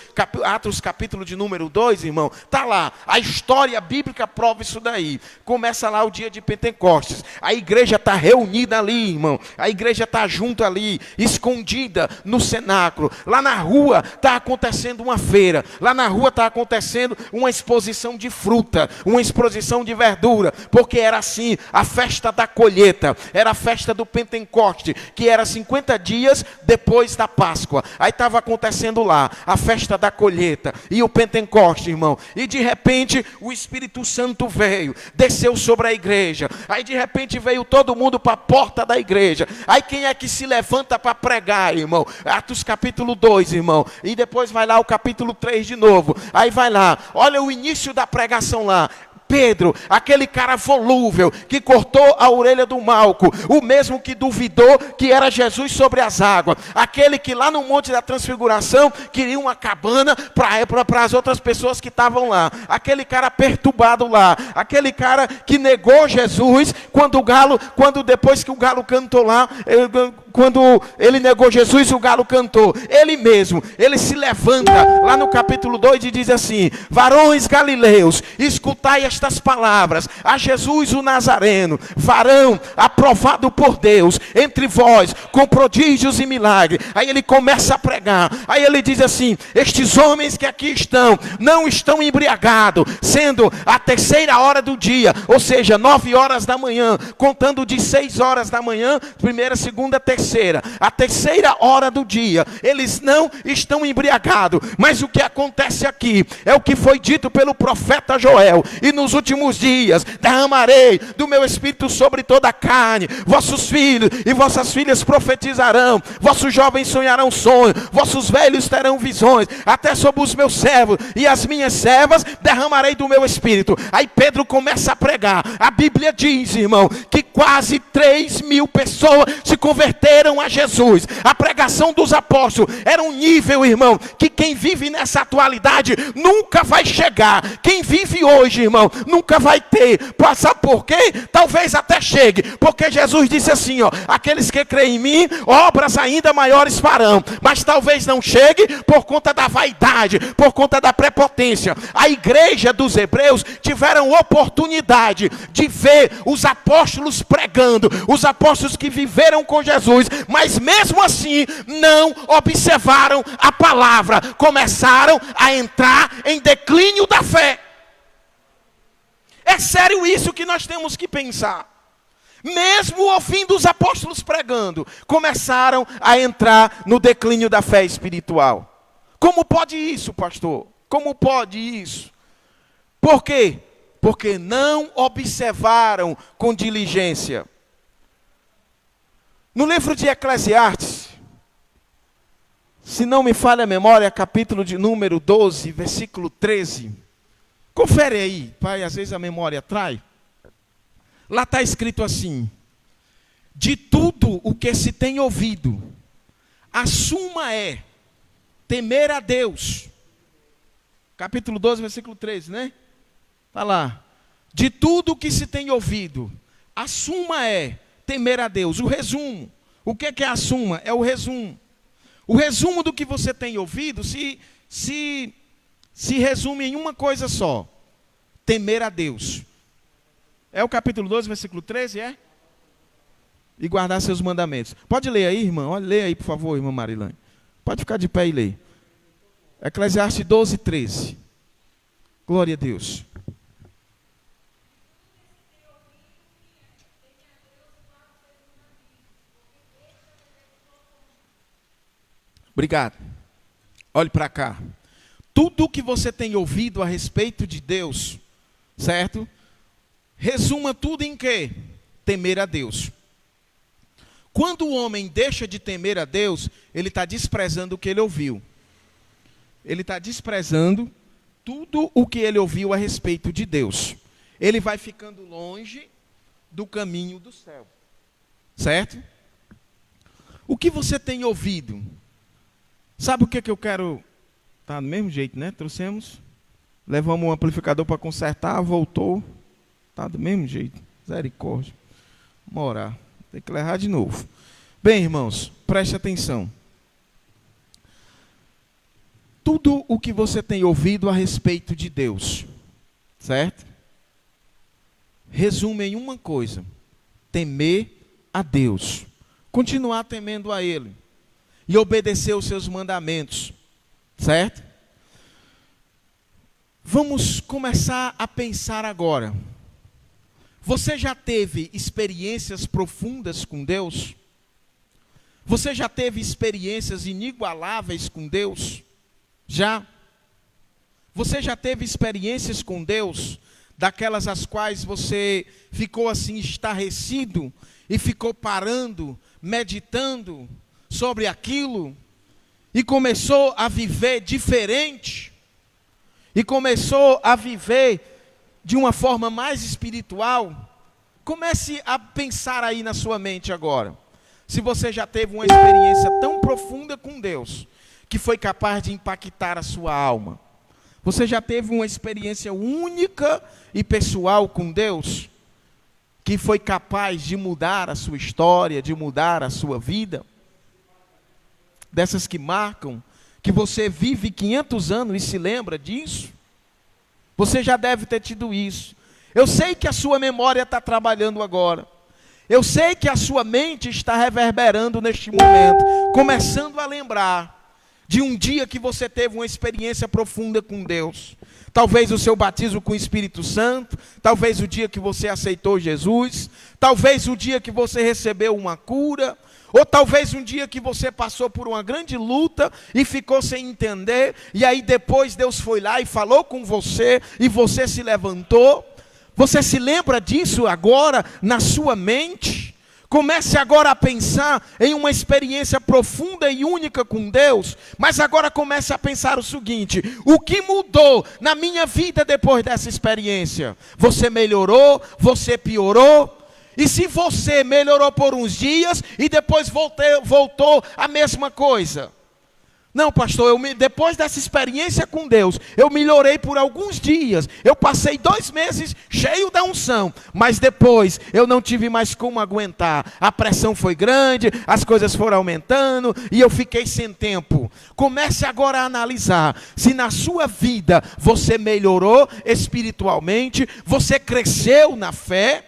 [SPEAKER 3] Atos capítulo de número 2, irmão? Está lá. A história bíblica prova isso daí. Começa lá o dia de Pentecostes. A igreja está reunida ali, irmão. A igreja está junto ali, escondida no cenáculo. Lá na rua está acontecendo uma feira. Lá na rua está acontecendo uma exposição de fruta, uma exposição de verdura, porque era assim, a festa da colheita, era a festa do Pentecoste, que era 50 dias depois da Páscoa. Aí estava acontecendo lá, a festa da colheita, e o Pentecoste, irmão, e de repente o Espírito Santo veio, desceu sobre a igreja, aí de repente veio todo mundo para a porta da igreja. Aí quem é que se levanta para pregar, irmão? Atos capítulo 2, irmão, e depois vai lá o capítulo 3 de novo, aí vai lá, olha o início da pregação lá. Pedro, aquele cara volúvel que cortou a orelha do Malco, o mesmo que duvidou que era Jesus sobre as águas, aquele que lá no Monte da Transfiguração queria uma cabana para as outras pessoas que estavam lá, aquele cara perturbado lá, aquele cara que negou Jesus quando depois que o galo cantou lá, quando ele negou Jesus, o galo cantou. Ele mesmo, ele se levanta lá no capítulo 2 e diz assim: varões galileus, escutai estas palavras, a Jesus o Nazareno, varão aprovado por Deus entre vós, com prodígios e milagres. Aí ele começa a pregar, aí ele diz assim: estes homens que aqui estão, não estão embriagados, sendo a 3ª hora do dia, ou seja, 9 horas da manhã, contando de 6 horas da manhã, 1ª, 2ª, 3ª, a 3ª hora do dia, eles não estão embriagados. Mas o que acontece aqui é o que foi dito pelo profeta Joel, e no nos últimos dias derramarei do meu espírito sobre toda a carne. Vossos filhos e vossas filhas profetizarão, vossos jovens sonharão sonhos, vossos velhos terão visões, até sobre os meus servos e as minhas servas derramarei do meu espírito. Aí Pedro começa a pregar. A Bíblia diz, irmão, que quase 3.000 pessoas se converteram a Jesus. A pregação dos apóstolos era um nível, irmão, que quem vive nessa atualidade nunca vai chegar. Quem vive hoje, irmão, nunca vai ter. Sabe por quê? Talvez até chegue, porque Jesus disse assim, ó: aqueles que creem em mim, obras ainda maiores farão. Mas talvez não chegue por conta da vaidade, por conta da prepotência. A igreja dos hebreus tiveram oportunidade de ver os apóstolos pregando, os apóstolos que viveram com Jesus, mas mesmo assim não observaram a palavra, começaram a entrar em declínio da fé. É sério isso que nós temos que pensar. Mesmo ouvindo os apóstolos pregando, começaram a entrar no declínio da fé espiritual. Como pode isso, pastor? Como pode isso? Por quê? Porque não observaram com diligência. No livro de Eclesiastes, se não me falha a memória, capítulo de número 12, versículo 13. Confere aí, pai, às vezes a memória trai. Lá está escrito assim: de tudo o que se tem ouvido, a suma é temer a Deus. Capítulo 12, versículo 13, né? Está lá. De tudo o que se tem ouvido, a suma é temer a Deus. O resumo. O que é a suma? É o resumo. O resumo do que você tem ouvido se resume em uma coisa só: temer a Deus. É o capítulo 12, versículo 13, é? E guardar seus mandamentos. Pode ler aí, irmã? Olha, lê aí, por favor, irmã Marilane. Pode ficar de pé e ler. Eclesiastes 12, 13. Glória a Deus. Obrigado. Olhe para cá. Tudo o que você tem ouvido a respeito de Deus, certo? Resuma tudo em quê? Temer a Deus. Quando o homem deixa de temer a Deus, ele está desprezando o que ele ouviu. Ele está desprezando tudo o que ele ouviu a respeito de Deus. Ele vai ficando longe do caminho do céu. Certo? O que você tem ouvido? Sabe o que eu quero? Tá do mesmo jeito, né? Trouxemos, levamos um amplificador para consertar, voltou. Tá do mesmo jeito. Misericórdia. Vamos orar. Tem que levar de novo. Bem, irmãos, preste atenção. Tudo o que você tem ouvido a respeito de Deus, certo? Resume em uma coisa: temer a Deus. Continuar temendo a Ele. E obedecer os seus mandamentos, certo? Vamos começar a pensar agora. Você já teve experiências profundas com Deus? Você já teve experiências inigualáveis com Deus? Já? Você já teve experiências com Deus, daquelas as quais você ficou assim estarrecido e ficou parando, meditando sobre aquilo e começou a viver diferente? E começou a viver de uma forma mais espiritual? Comece a pensar aí na sua mente agora. Se você já teve uma experiência tão profunda com Deus, que foi capaz de impactar a sua alma. Você já teve uma experiência única e pessoal com Deus, que foi capaz de mudar a sua história, de mudar a sua vida? Dessas que marcam, que você vive 500 anos e se lembra disso? Você já deve ter tido isso. Eu sei que a sua memória está trabalhando agora. Eu sei que a sua mente está reverberando neste momento, começando a lembrar de um dia que você teve uma experiência profunda com Deus. Talvez o seu batismo com o Espírito Santo, talvez o dia que você aceitou Jesus, talvez o dia que você recebeu uma cura, ou talvez um dia que você passou por uma grande luta e ficou sem entender, e aí depois Deus foi lá e falou com você, e você se levantou. Você se lembra disso agora na sua mente? Comece agora a pensar em uma experiência profunda e única com Deus, mas agora comece a pensar o seguinte: o que mudou na minha vida depois dessa experiência? Você melhorou? Você piorou? E se você melhorou por uns dias e depois voltou a mesma coisa? Não, pastor, depois dessa experiência com Deus, eu melhorei por alguns dias. Eu passei 2 meses cheio da unção, mas depois eu não tive mais como aguentar. A pressão foi grande, as coisas foram aumentando e eu fiquei sem tempo. Comece agora a analisar se na sua vida você melhorou espiritualmente, você cresceu na fé.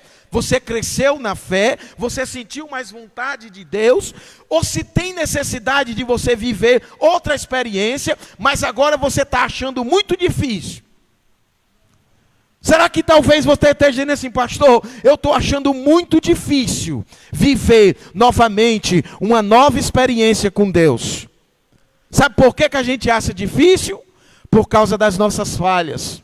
[SPEAKER 3] Você sentiu mais vontade de Deus, ou se tem necessidade de você viver outra experiência, mas agora você está achando muito difícil. Será que talvez você esteja dizendo assim: pastor, eu estou achando muito difícil viver novamente uma nova experiência com Deus. Sabe por que a gente acha difícil? Por causa das nossas falhas.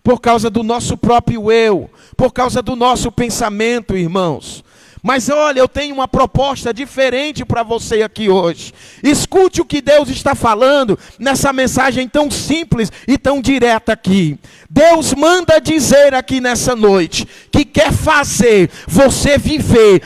[SPEAKER 3] Por causa do nosso próprio eu, por causa do nosso pensamento, irmãos. Mas olha, eu tenho uma proposta diferente para você aqui hoje. Escute o que Deus está falando nessa mensagem tão simples e tão direta aqui. Deus manda dizer aqui nessa noite que quer fazer você viver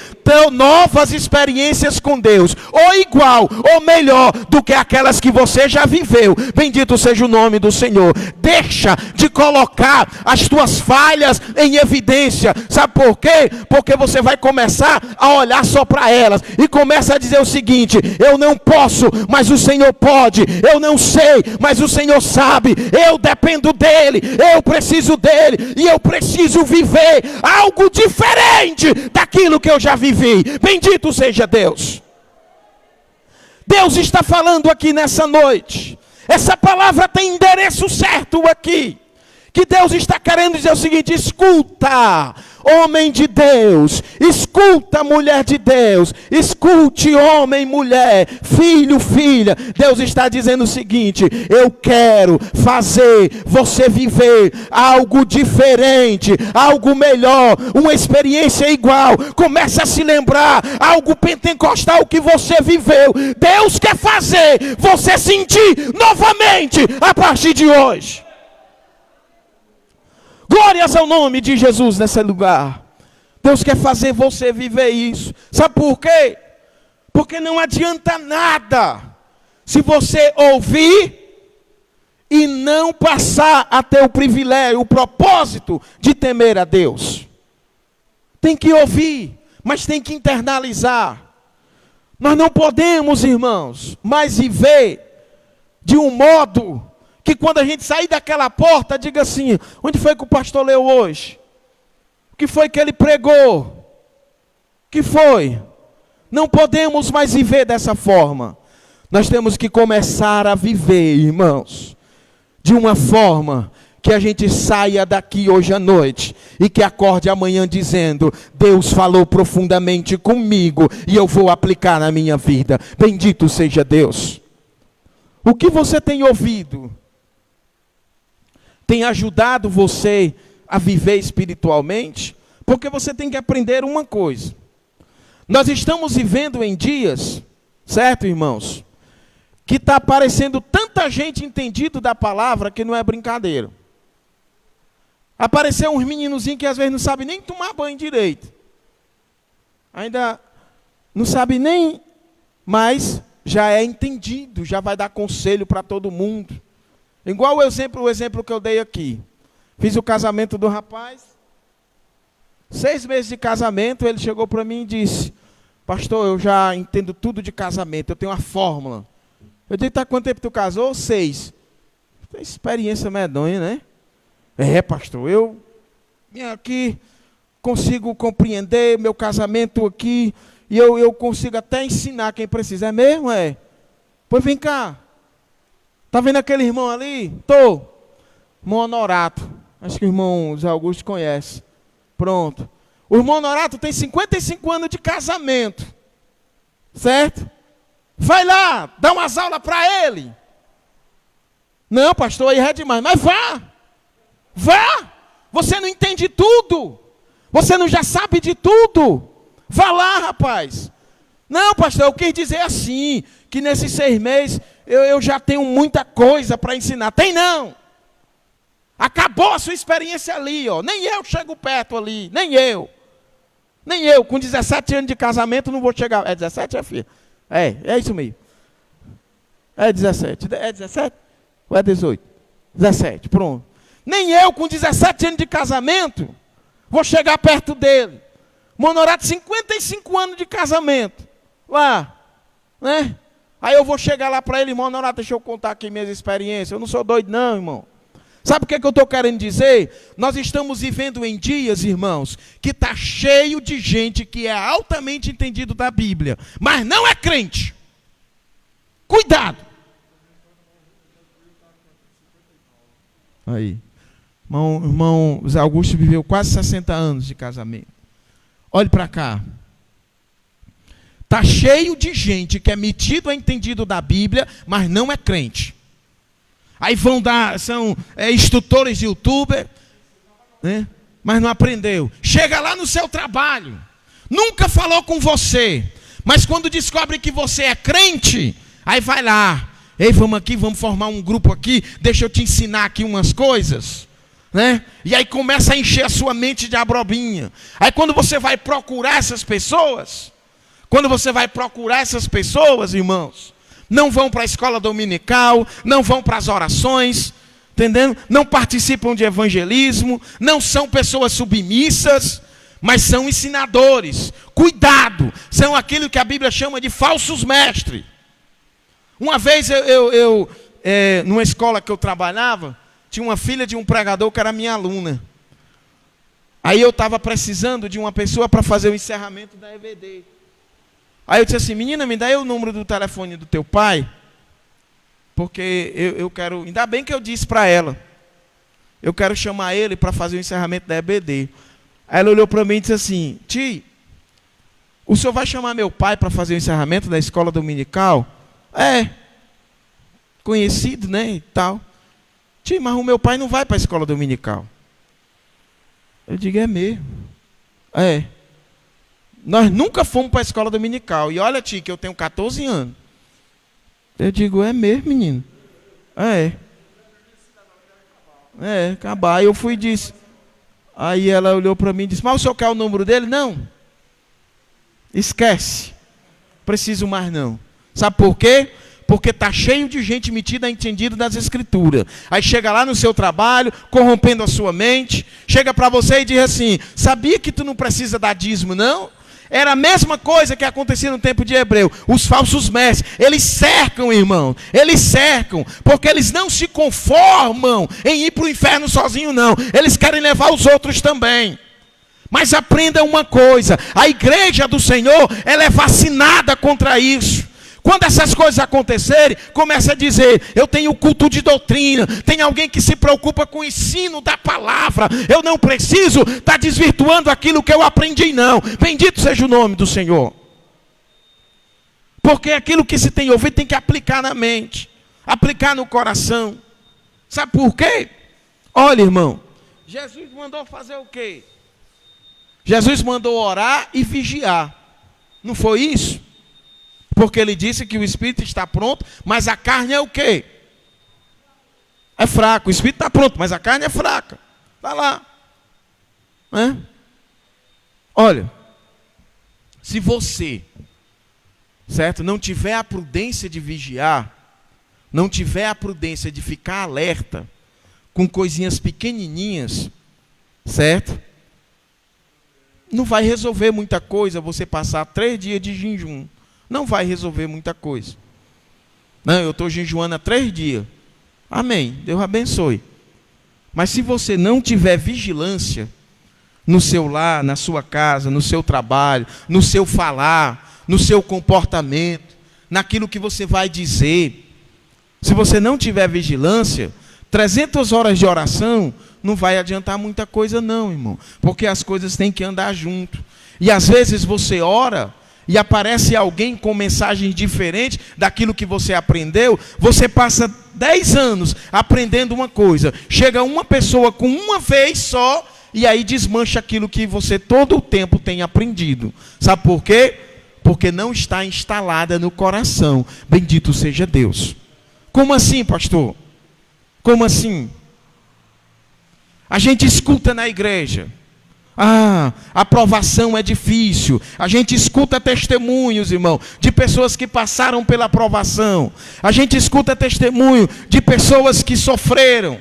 [SPEAKER 3] novas experiências com Deus, ou igual, ou melhor do que aquelas que você já viveu. Bendito seja o nome do Senhor. Deixa de colocar as tuas falhas em evidência. Sabe por quê? Porque você vai começar a olhar só para elas e começa a dizer o seguinte: eu não posso, mas o Senhor pode. Eu não sei, mas o Senhor sabe. Eu dependo dele, eu preciso dele, e eu preciso viver algo diferente daquilo que eu já vivi. Bendito seja Deus. Deus está falando aqui nessa noite. Essa palavra tem endereço certo aqui. Que Deus está querendo dizer o seguinte: escuta, homem de Deus, escuta, mulher de Deus, escute, homem, mulher, filho, filha. Deus está dizendo o seguinte: eu quero fazer você viver algo diferente, algo melhor, uma experiência igual. Comece a se lembrar algo pentecostal que você viveu. Deus quer fazer você sentir novamente a partir de hoje. Glórias ao nome de Jesus nesse lugar. Deus quer fazer você viver isso. Sabe por quê? Porque não adianta nada se você ouvir e não passar a ter o privilégio, o propósito de temer a Deus. Tem que ouvir, mas tem que internalizar. Nós não podemos, irmãos, mais viver de um modo que quando a gente sair daquela porta, diga assim: onde foi que o pastor leu hoje? O que foi que ele pregou? O que foi? Não podemos mais viver dessa forma. Nós temos que começar a viver, irmãos, de uma forma que a gente saia daqui hoje à noite e que acorde amanhã dizendo: Deus falou profundamente comigo e eu vou aplicar na minha vida. Bendito seja Deus. O que você tem ouvido tem ajudado você a viver espiritualmente? Porque você tem que aprender uma coisa. Nós estamos vivendo em dias, certo, irmãos, que está aparecendo tanta gente entendido da palavra que não é brincadeira. Apareceu uns meninozinhos que às vezes não sabem nem tomar banho direito. Ainda não sabe nem, mas já é entendido, já vai dar conselho para todo mundo. Igual o exemplo que eu dei aqui. Fiz o casamento do rapaz. 6 meses de casamento, ele chegou para mim e disse: pastor, eu já entendo tudo de casamento, eu tenho uma fórmula. Eu disse: tá, quanto tempo tu casou? 6. Tem experiência medonha, né? É, pastor, eu aqui consigo compreender meu casamento aqui, e eu consigo até ensinar quem precisa. É mesmo? É? Pois vem cá. Está vendo aquele irmão ali? Tô. Irmão Honorato. Acho que o irmão Zé Augusto conhece. Pronto. O irmão Honorato tem 55 anos de casamento. Certo? Vai lá, dá umas aulas para ele. Não, pastor, aí é demais. Mas vá. Vá. Você não entende tudo. Você não já sabe de tudo. Vá lá, rapaz. Não, pastor, eu quis dizer assim, que nesses 6 meses eu já tenho muita coisa para ensinar. Tem não. Acabou a sua experiência ali, ó. Nem eu chego perto ali, nem eu. Nem eu, com 17 anos de casamento, não vou chegar. É 17, filho? É isso mesmo. É 17. É 17? Ou é 18? 17, pronto. Nem eu, com 17 anos de casamento, vou chegar perto dele. Monorato, 55 anos de casamento. Lá, né? Aí eu vou chegar lá para ele, irmão, Monorato, deixa eu contar aqui minhas experiências. Eu não sou doido não, irmão. Sabe o que eu estou querendo dizer? Nós estamos vivendo em dias, irmãos, que está cheio de gente que é altamente entendido da Bíblia, mas não é crente. Cuidado. Aí. Irmão Zé Augusto viveu quase 60 anos de casamento. Olhe para cá. Está cheio de gente que é metido a entendido da Bíblia, mas não é crente. Aí são instrutores de youtuber, né? Mas não aprendeu. Chega lá no seu trabalho, nunca falou com você, mas quando descobre que você é crente, aí vai lá. Ei, vamos aqui, vamos formar um grupo aqui, deixa eu te ensinar aqui umas coisas. Né? E aí começa a encher a sua mente de abrobinha. Aí quando você vai procurar essas pessoas, irmãos, não vão para a escola dominical, não vão para as orações, entendendo? Não participam de evangelismo, não são pessoas submissas, mas são ensinadores. Cuidado, são aquilo que a Bíblia chama de falsos mestres. Uma vez numa escola que eu trabalhava, tinha uma filha de um pregador que era minha aluna. Aí eu estava precisando de uma pessoa para fazer o encerramento da EBD. Aí eu disse assim, menina, me dá aí o número do telefone do teu pai, porque eu quero, ainda bem que eu disse para ela, eu quero chamar ele para fazer o encerramento da EBD. Aí ela olhou para mim e disse assim, tio, o senhor vai chamar meu pai para fazer o encerramento da escola dominical? É, conhecido, né, e tal. Tio, mas o meu pai não vai para a escola dominical. Eu digo, é mesmo. É. Nós nunca fomos para a escola dominical. E olha, tio, que eu tenho 14 anos. Eu digo, é mesmo, menino? É, acabar. Aí eu fui e disse. Aí ela olhou para mim e disse, mas o senhor quer o número dele? Não. Esquece. Preciso mais não. Sabe por quê? Porque está cheio de gente metida a entendido das Escrituras. Aí chega lá no seu trabalho, corrompendo a sua mente, chega para você e diz assim, sabia que tu não precisa dar dízimo, não? Era a mesma coisa que acontecia no tempo de Hebreu. Os falsos mestres, eles cercam, irmão. Eles cercam, porque eles não se conformam em ir para o inferno sozinho, não. Eles querem levar os outros também. Mas aprenda uma coisa, a igreja do Senhor, ela é vacinada contra isso. Quando essas coisas acontecerem, começa a dizer, eu tenho culto de doutrina, tem alguém que se preocupa com o ensino da palavra, eu não preciso estar desvirtuando aquilo que eu aprendi, não. Bendito seja o nome do Senhor. Porque aquilo que se tem ouvido tem que aplicar na mente, aplicar no coração. Sabe por quê? Olha, irmão, Jesus mandou fazer o quê? Jesus mandou orar e vigiar. Não foi isso? Porque ele disse que o espírito está pronto, mas a carne é o quê? É fraco. O espírito está pronto, mas a carne é fraca. Está lá. Olha, se você, certo, não tiver a prudência de vigiar, não tiver a prudência de ficar alerta com coisinhas pequenininhas, certo? Não vai resolver muita coisa você passar 3 dias de jejum. Não vai resolver muita coisa. Não, eu estou jejuando há 3 dias. Amém, Deus abençoe. Mas se você não tiver vigilância no seu lar, na sua casa, no seu trabalho, no seu falar, no seu comportamento, naquilo que você vai dizer, se você não tiver vigilância, 300 horas de oração não vai adiantar muita coisa não, irmão. Porque as coisas têm que andar junto. E às vezes você ora e aparece alguém com mensagens diferentes daquilo que você aprendeu, você passa 10 anos aprendendo uma coisa. Chega uma pessoa com uma vez só e aí desmancha aquilo que você todo o tempo tem aprendido. Sabe por quê? Porque não está instalada no coração. Bendito seja Deus. Como assim, pastor? Como assim? A gente escuta na igreja. A aprovação é difícil. A gente escuta testemunhos, irmão, de pessoas que passaram pela aprovação. A gente escuta testemunho de pessoas que sofreram.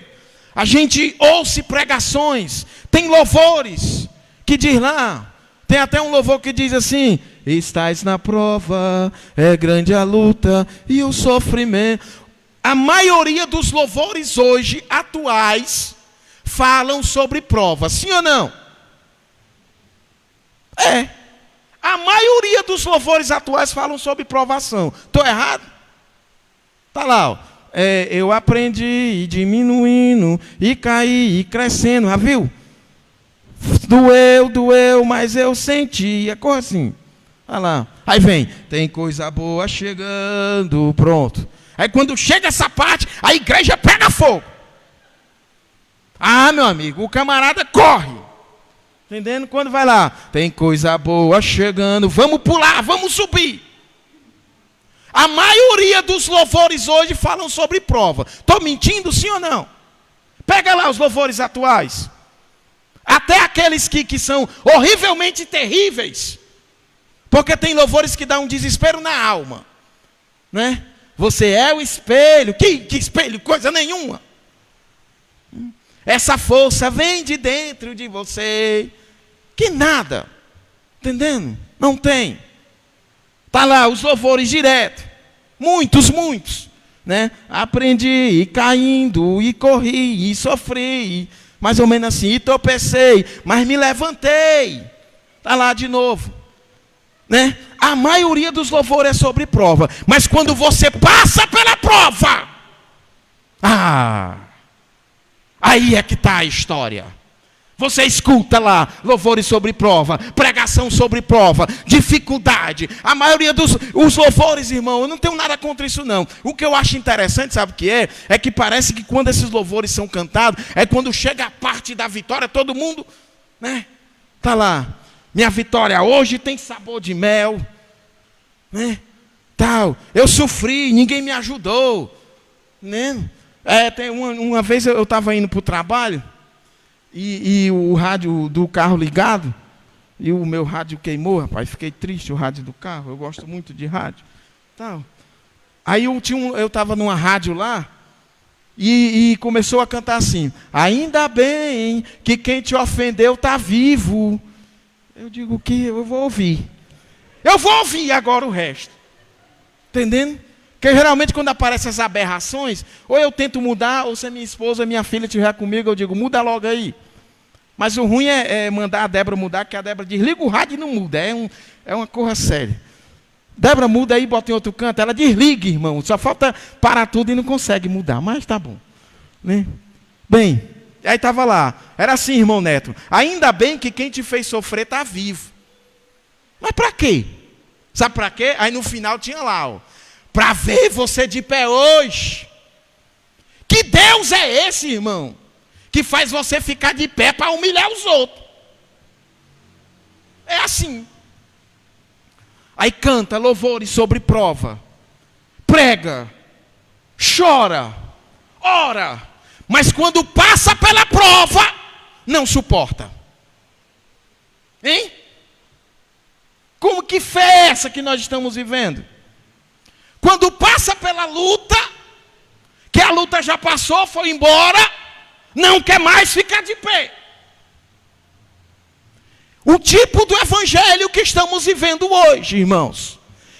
[SPEAKER 3] A gente ouve pregações. Tem louvores que diz lá. Tem até um louvor que diz assim: estás na prova, é grande a luta e o sofrimento. A maioria dos louvores hoje, atuais, falam sobre prova. Sim ou não? A maioria dos louvores atuais falam sobre provação. Estou errado? Está lá, ó. Eu aprendi e diminuindo, e caí e crescendo, já viu? Doeu, mas eu senti, é coisa assim. Olha lá. Aí vem, tem coisa boa chegando, pronto. Aí quando chega essa parte, a igreja pega fogo. Meu amigo, o camarada corre. Entendendo? Quando vai lá, tem coisa boa chegando, vamos pular, vamos subir. A maioria dos louvores hoje falam sobre prova. Estou mentindo, sim ou não? Pega lá os louvores atuais. Até aqueles que são horrivelmente terríveis. Porque tem louvores que dão um desespero na alma. Né? Você é o espelho. Que espelho? Coisa nenhuma. Essa força vem de dentro de você. Que nada. Entendendo? Não tem. Está lá os louvores direto. Muitos. Né? Aprendi, e caindo, e corri, e sofri. Mais ou menos assim. E tropecei, mas me levantei. Está lá de novo. Né? A maioria dos louvores é sobre prova. Mas quando você passa pela prova, aí é que está a história. Você escuta lá louvores sobre prova, pregação sobre prova, dificuldade. A maioria dos louvores, irmão, eu não tenho nada contra isso não. O que eu acho interessante, sabe o que é? É que parece que quando esses louvores são cantados, é quando chega a parte da vitória, todo mundo, né? Tá lá, minha vitória hoje tem sabor de mel, né? Tal, eu sofri, ninguém me ajudou, né? Tem uma vez eu estava indo para o trabalho e o rádio do carro ligado e o meu rádio queimou, rapaz, fiquei triste, o rádio do carro, eu gosto muito de rádio. Tal. Aí eu estava numa rádio lá e começou a cantar assim: ainda bem que quem te ofendeu está vivo. Eu digo que eu vou ouvir. Eu vou ouvir agora o resto. Entendendo? Porque geralmente quando aparecem as aberrações, ou eu tento mudar, ou se a minha esposa, minha filha estiver comigo, eu digo, muda logo aí. Mas o ruim é mandar a Débora mudar, que a Débora desliga o rádio e não muda. É uma coisa séria. Débora muda aí, bota em outro canto, ela desliga, irmão. Só falta parar tudo e não consegue mudar, mas tá bom. Né? Bem, aí estava lá. Era assim, irmão Neto. Ainda bem que quem te fez sofrer está vivo. Mas para quê? Sabe para quê? Aí no final tinha lá, ó. Para ver você de pé hoje. Que Deus é esse, irmão? Que faz você ficar de pé para humilhar os outros. É assim. Aí canta louvores sobre prova. Prega. Chora. Ora. Mas quando passa pela prova, não suporta. Hein? Como que fé é essa que nós estamos vivendo? Quando passa pela luta, que a luta já passou, foi embora, não quer mais ficar de pé. O tipo do evangelho que estamos vivendo hoje, irmãos,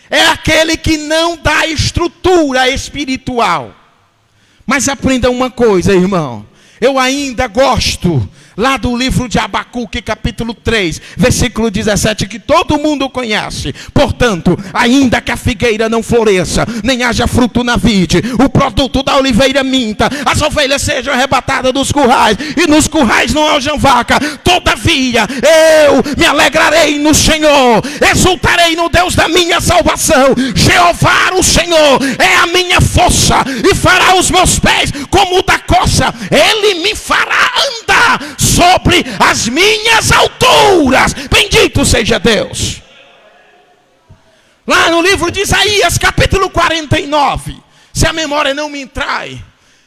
[SPEAKER 3] é aquele que não dá estrutura espiritual. Mas aprenda uma coisa, irmão. Eu ainda gosto lá do livro de Abacuque, capítulo 3, versículo 17, que todo mundo conhece. Portanto, ainda que a figueira não floresça, nem haja fruto na vide, o produto da oliveira minta, as ovelhas sejam arrebatadas dos currais, e nos currais não hajam vaca, todavia eu me alegrarei no Senhor, exultarei no Deus da minha salvação. Jeová o Senhor é a minha força, e fará os meus pés como o da coça, ele me fará andar sobre as minhas alturas. Bendito seja Deus. Lá no livro de Isaías, capítulo 49, se a memória não me trai,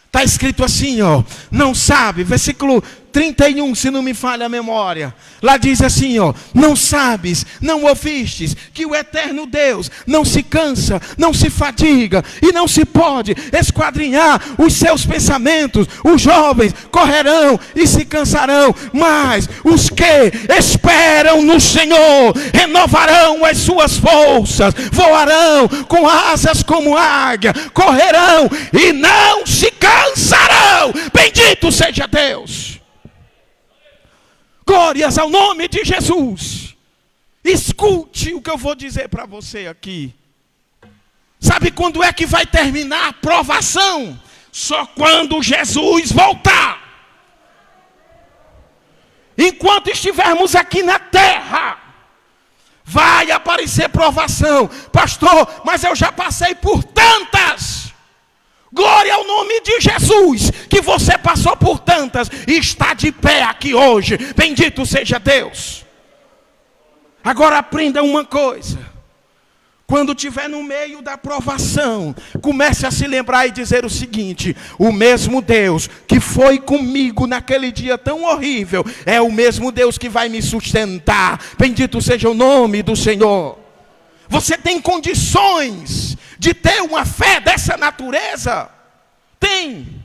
[SPEAKER 3] está escrito assim, ó, não sabe, versículo 31, se não me falha a memória, lá diz assim, ó, não sabes, não ouvistes, que o eterno Deus não se cansa, não se fadiga, e não se pode esquadrinhar os seus pensamentos. Os jovens correrão e se cansarão, mas os que esperam no Senhor renovarão as suas forças, voarão com asas como águia, correrão e não se cansarão. Bendito seja Deus. Glórias ao nome de Jesus. Escute o que eu vou dizer para você aqui. Sabe quando é que vai terminar a provação? Só quando Jesus voltar. Enquanto estivermos aqui na terra, vai aparecer provação. Pastor, mas eu já passei por tantas. Glória ao nome de Jesus, que você passou por tantas e está de pé aqui hoje. Bendito seja Deus. Agora aprenda uma coisa. Quando estiver no meio da provação, comece a se lembrar e dizer o seguinte: o mesmo Deus que foi comigo naquele dia tão horrível, é o mesmo Deus que vai me sustentar. Bendito seja o nome do Senhor. Você tem condições de ter uma fé dessa natureza? Tem.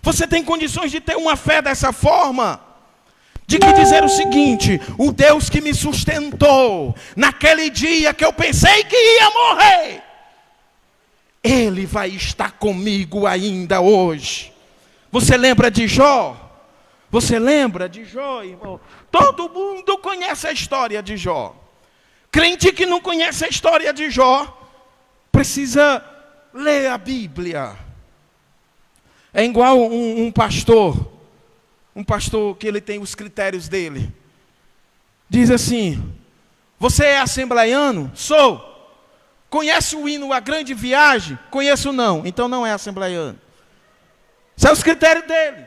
[SPEAKER 3] Você tem condições de ter uma fé dessa forma? De que dizer o seguinte: o Deus que me sustentou naquele dia que eu pensei que ia morrer, Ele vai estar comigo ainda hoje. Você lembra de Jó? Você lembra de Jó, irmão? Todo mundo conhece a história de Jó. Crente que não conhece a história de Jó precisa ler a Bíblia. É igual um pastor que ele tem os critérios dele. Diz assim: você é assembleiano? Sou. Conhece o hino A Grande Viagem? Conheço não, então não é assembleiano. São os critérios dele.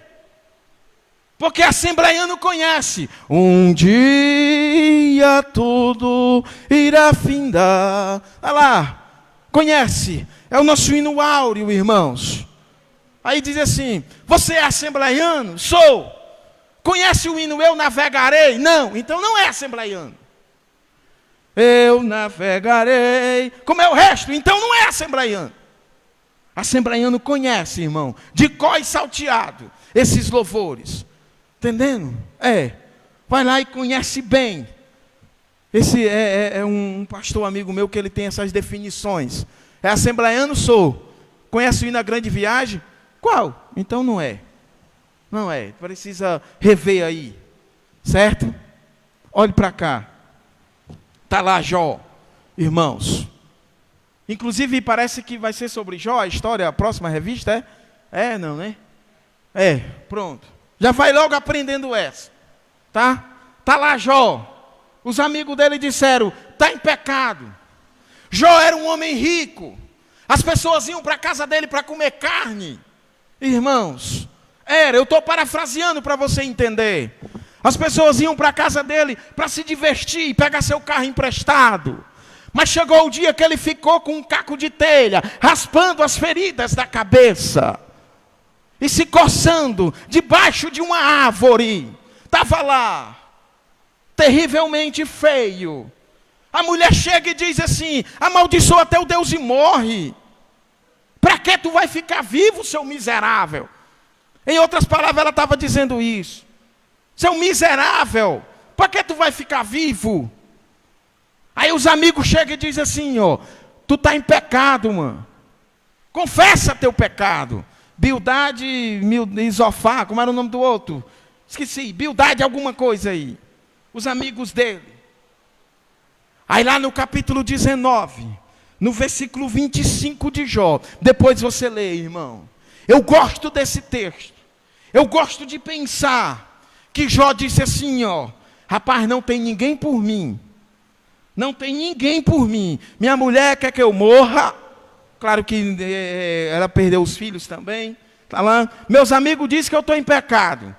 [SPEAKER 3] Porque assembleiano conhece. Um dia tudo irá findar. Olha lá, conhece. É o nosso hino áureo, irmãos. Aí diz assim: você é assembleiano? Sou. Conhece o hino Eu Navegarei? Não, então não é assembleiano. Eu navegarei. Como é o resto? Então não é assembleiano. Assembleiano conhece, irmão, de có e salteado, esses louvores. Entendendo? Vai lá e conhece bem. Esse é um pastor amigo meu que ele tem essas definições. É assembleiano? Sou. Conhece o hino A Grande Viagem? Qual? Então não é. Não é. Precisa rever aí. Certo? Olhe para cá. Está lá Jó, irmãos. Inclusive parece que vai ser sobre Jó a história, a próxima revista, é? Não, né? Pronto. Já vai logo aprendendo essa. Tá? Tá lá Jó. Os amigos dele disseram: está em pecado. Jó era um homem rico. As pessoas iam para a casa dele para comer carne. Irmãos, eu estou parafraseando para você entender. As pessoas iam para a casa dele para se divertir, pegar seu carro emprestado. Mas chegou o dia que ele ficou com um caco de telha, raspando as feridas da cabeça e se coçando debaixo de uma árvore. Estava lá, terrivelmente feio. A mulher chega e diz assim: amaldiçoa teu Deus e morre. Para que tu vai ficar vivo, seu miserável? Em outras palavras, ela estava dizendo isso. Seu miserável, para que tu vai ficar vivo? Aí os amigos chegam e dizem assim: tu está em pecado, mano. Confessa teu pecado. Bildade e Zofar, como era o nome do outro? Esqueci, Bildade alguma coisa aí. Os amigos dele. Aí lá no capítulo 19, no versículo 25 de Jó, depois você lê, irmão. Eu gosto desse texto. Eu gosto de pensar que Jó disse assim, ó, rapaz, não tem ninguém por mim. Não tem ninguém por mim. Minha mulher quer que eu morra. Claro que ela perdeu os filhos também. Tá lá. Meus amigos dizem que eu estou em pecado.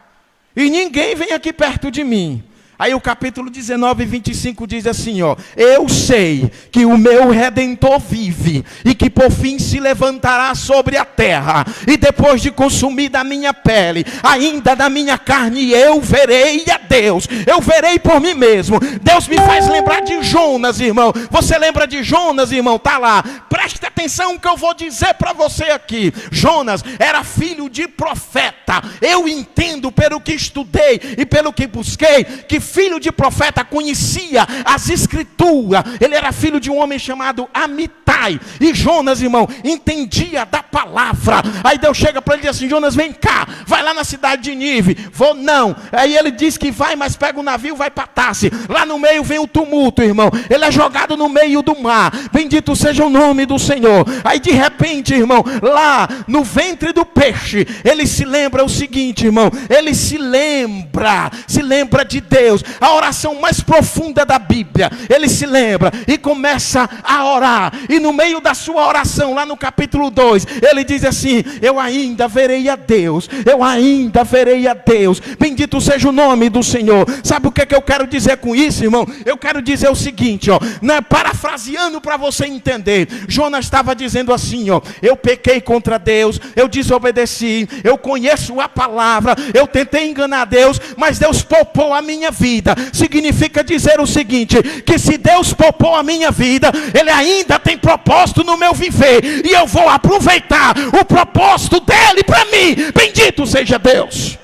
[SPEAKER 3] E ninguém vem aqui perto de mim. Aí o capítulo 19, 25 diz assim, ó. Eu sei que o meu Redentor vive e que por fim se levantará sobre a terra. E depois de consumida a minha pele, ainda da minha carne, eu verei a Deus. Eu verei por mim mesmo. Deus me faz lembrar de Jonas, irmão. Você lembra de Jonas, irmão? Tá lá. Preste atenção que eu vou dizer para você aqui. Jonas era filho de profeta. Eu entendo pelo que estudei e pelo que busquei, que filho de profeta conhecia as escrituras. Ele era filho de um homem chamado Amitai. E Jonas, irmão, entendia da palavra. Aí Deus chega para ele e diz assim, Jonas, vem cá, vai lá na cidade de Nínive. Vou não. Aí ele diz que vai, mas pega o navio, vai para Tarse. Lá no meio vem o tumulto, irmão. Ele é jogado no meio do mar. Bendito seja o nome do Senhor. Aí de repente, irmão, lá no ventre do peixe, ele se lembra o seguinte, irmão. Ele se lembra de Deus. A oração mais profunda da Bíblia. Ele se lembra e começa a orar. E no meio da sua oração, lá no capítulo 2, ele diz assim, eu ainda verei a Deus. Eu ainda verei a Deus. Bendito seja o nome do Senhor. Sabe o que eu quero dizer com isso, irmão? Eu quero dizer o seguinte, ó, né, parafraseando para você entender. Jonas estava dizendo assim, ó, eu pequei contra Deus, eu desobedeci, eu conheço a palavra, eu tentei enganar Deus, mas Deus poupou a minha vida. Significa dizer o seguinte, que se Deus poupou a minha vida, Ele ainda tem propósito no meu viver, e eu vou aproveitar o propósito dEle para mim. Bendito seja Deus.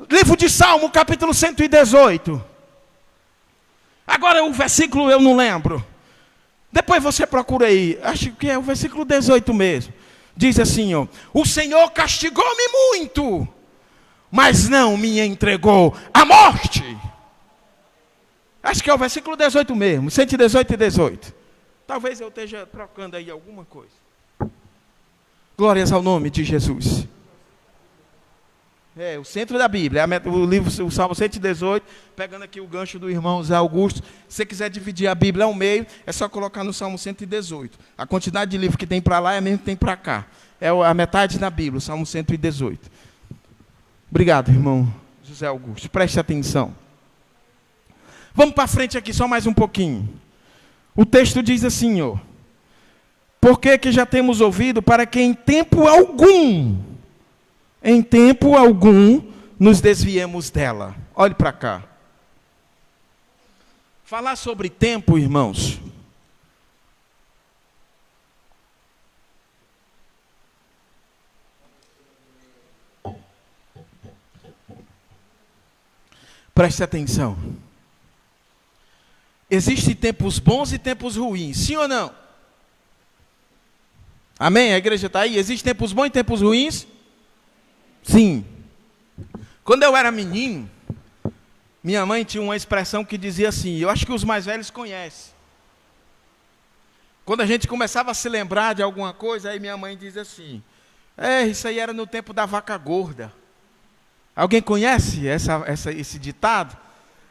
[SPEAKER 3] Livro de Salmo, capítulo 118. Agora o versículo eu não lembro. Depois você procura aí. Acho que é o versículo 18 mesmo. Diz assim, ó. O Senhor castigou-me muito, mas não me entregou à morte. Acho que é o versículo 18 mesmo. 118 e 18. Talvez eu esteja trocando aí alguma coisa. Glórias ao nome de Jesus. É, o centro da Bíblia, o livro, o Salmo 118, pegando aqui o gancho do irmão Zé Augusto. Se você quiser dividir a Bíblia ao meio, é só colocar no Salmo 118. A quantidade de livro que tem para lá é a mesma que tem para cá. É a metade da Bíblia, o Salmo 118. Obrigado, irmão José Augusto. Preste atenção. Vamos para frente aqui, só mais um pouquinho. O texto diz assim, ó. Porque que já temos ouvido para que em tempo algum nos desviemos dela. Olhe para cá. Falar sobre tempo, irmãos. Preste atenção. Existem tempos bons e tempos ruins, sim ou não? Amém? A igreja está aí? Existem tempos bons e tempos ruins? Sim. Quando eu era menino, minha mãe tinha uma expressão que dizia assim, eu acho que os mais velhos conhecem. Quando a gente começava a se lembrar de alguma coisa, aí minha mãe dizia assim, isso aí era no tempo da vaca gorda. Alguém conhece esse ditado?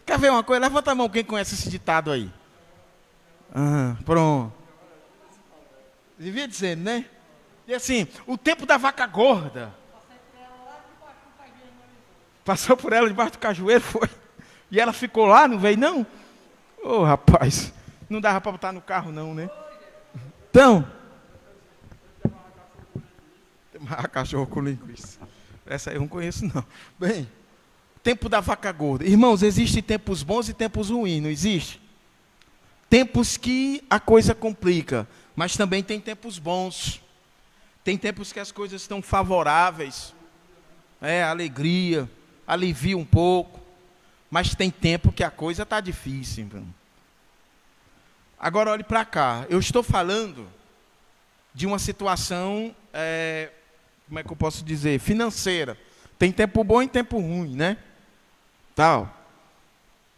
[SPEAKER 3] Quer ver uma coisa? Levanta a mão quem conhece esse ditado aí. Pronto. Devia dizendo, né? E assim, o tempo da vaca gorda. Passou por ela debaixo do cajueiro, foi. E ela ficou lá, não veio não? Ô, rapaz, não dava para botar no carro não, né? Então, cachorro com linguiça. Essa aí eu não conheço não. Bem, tempo da vaca gorda. Irmãos, existem tempos bons e tempos ruins, não existe? Tempos que a coisa complica, mas também tem tempos bons. Tem tempos que as coisas estão favoráveis. Alegria, alivia um pouco. Mas tem tempo que a coisa está difícil. Irmão. Agora olhe para cá. Eu estou falando de uma situação, como é que eu posso dizer, financeira. Tem tempo bom e tempo ruim, né? Tal.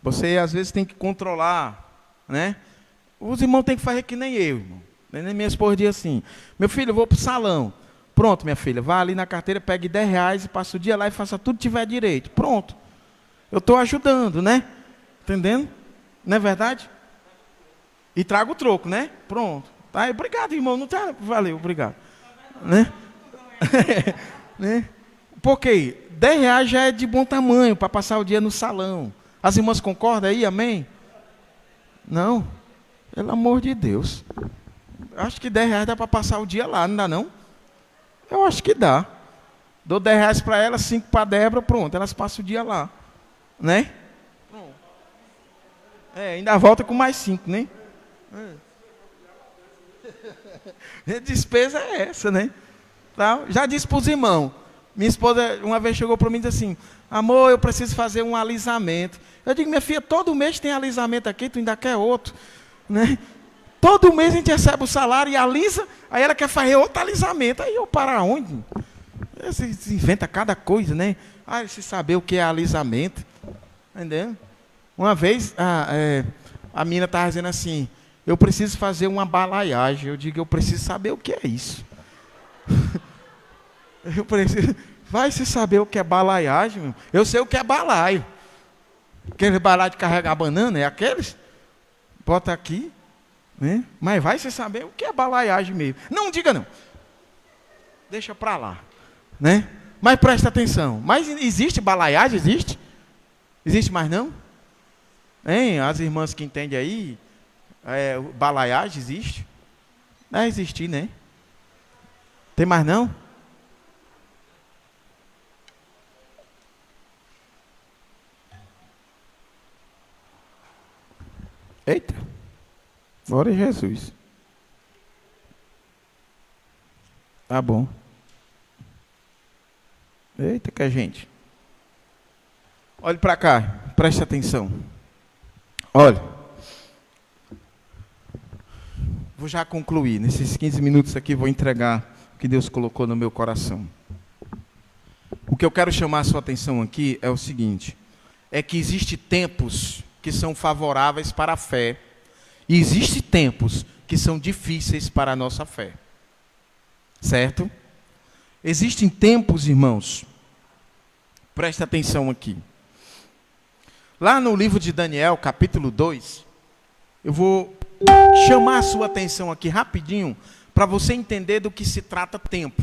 [SPEAKER 3] Você às vezes tem que controlar, né? Os irmãos têm que fazer que nem eu, irmão. Nem minha esposa diz assim: meu filho, eu vou para o salão. Pronto, minha filha, vá ali na carteira, pegue R$10 e passa o dia lá e faça tudo que tiver direito. Pronto. Eu estou ajudando, né? Entendendo? Não é verdade? E trago o troco, né? Pronto. Tá, obrigado, irmão. Não tá... Valeu, obrigado. Né? Né? Porque R$10 já é de bom tamanho para passar o dia no salão. As irmãs concordam aí, amém? Não? Pelo amor de Deus. Acho que R$10 dá para passar o dia lá, não dá não? Eu acho que dá. Dou R$10 para elas, 5 para a Débora, pronto, elas passam o dia lá. Né? Ainda volta com mais 5, né? A despesa é essa, né? Tá? Já disse para os irmãos. Minha esposa uma vez chegou para mim e disse assim: amor, eu preciso fazer um alisamento. Eu digo: minha filha, todo mês tem alisamento aqui, tu ainda quer outro, né? Todo mês a gente recebe o salário e alisa, aí ela quer fazer outro alisamento. Aí eu para onde? Você inventa cada coisa, né? Se saber o que é alisamento. Entendeu? Uma vez a menina estava dizendo assim: eu preciso fazer uma balaiagem. Eu digo: eu preciso saber o que é isso. Eu preciso. Vai se saber o que é balaiagem, meu. Eu sei o que é balaio. Aquele balaio de carregar banana, é aqueles? Bota aqui, né? Mas vai se saber o que é balaiagem mesmo. Não diga não. Deixa para lá, né? Mas presta atenção. Mas existe balaiagem? Existe? Existe mais não? Hein? As irmãs que entendem aí, balaiagem existe? Não existe, né? Tem mais não? Eita, glória a Jesus. Tá bom. Eita, que a gente. Olhe para cá, preste atenção. Olha, vou já concluir. Nesses 15 minutos aqui vou entregar o que Deus colocou no meu coração. O que eu quero chamar a sua atenção aqui é o seguinte: é que existem tempos que são favoráveis para a fé, e existem tempos que são difíceis para a nossa fé. Certo? Existem tempos, irmãos, presta atenção aqui. Lá no livro de Daniel, capítulo 2, eu vou chamar a sua atenção aqui rapidinho, para você entender do que se trata tempo.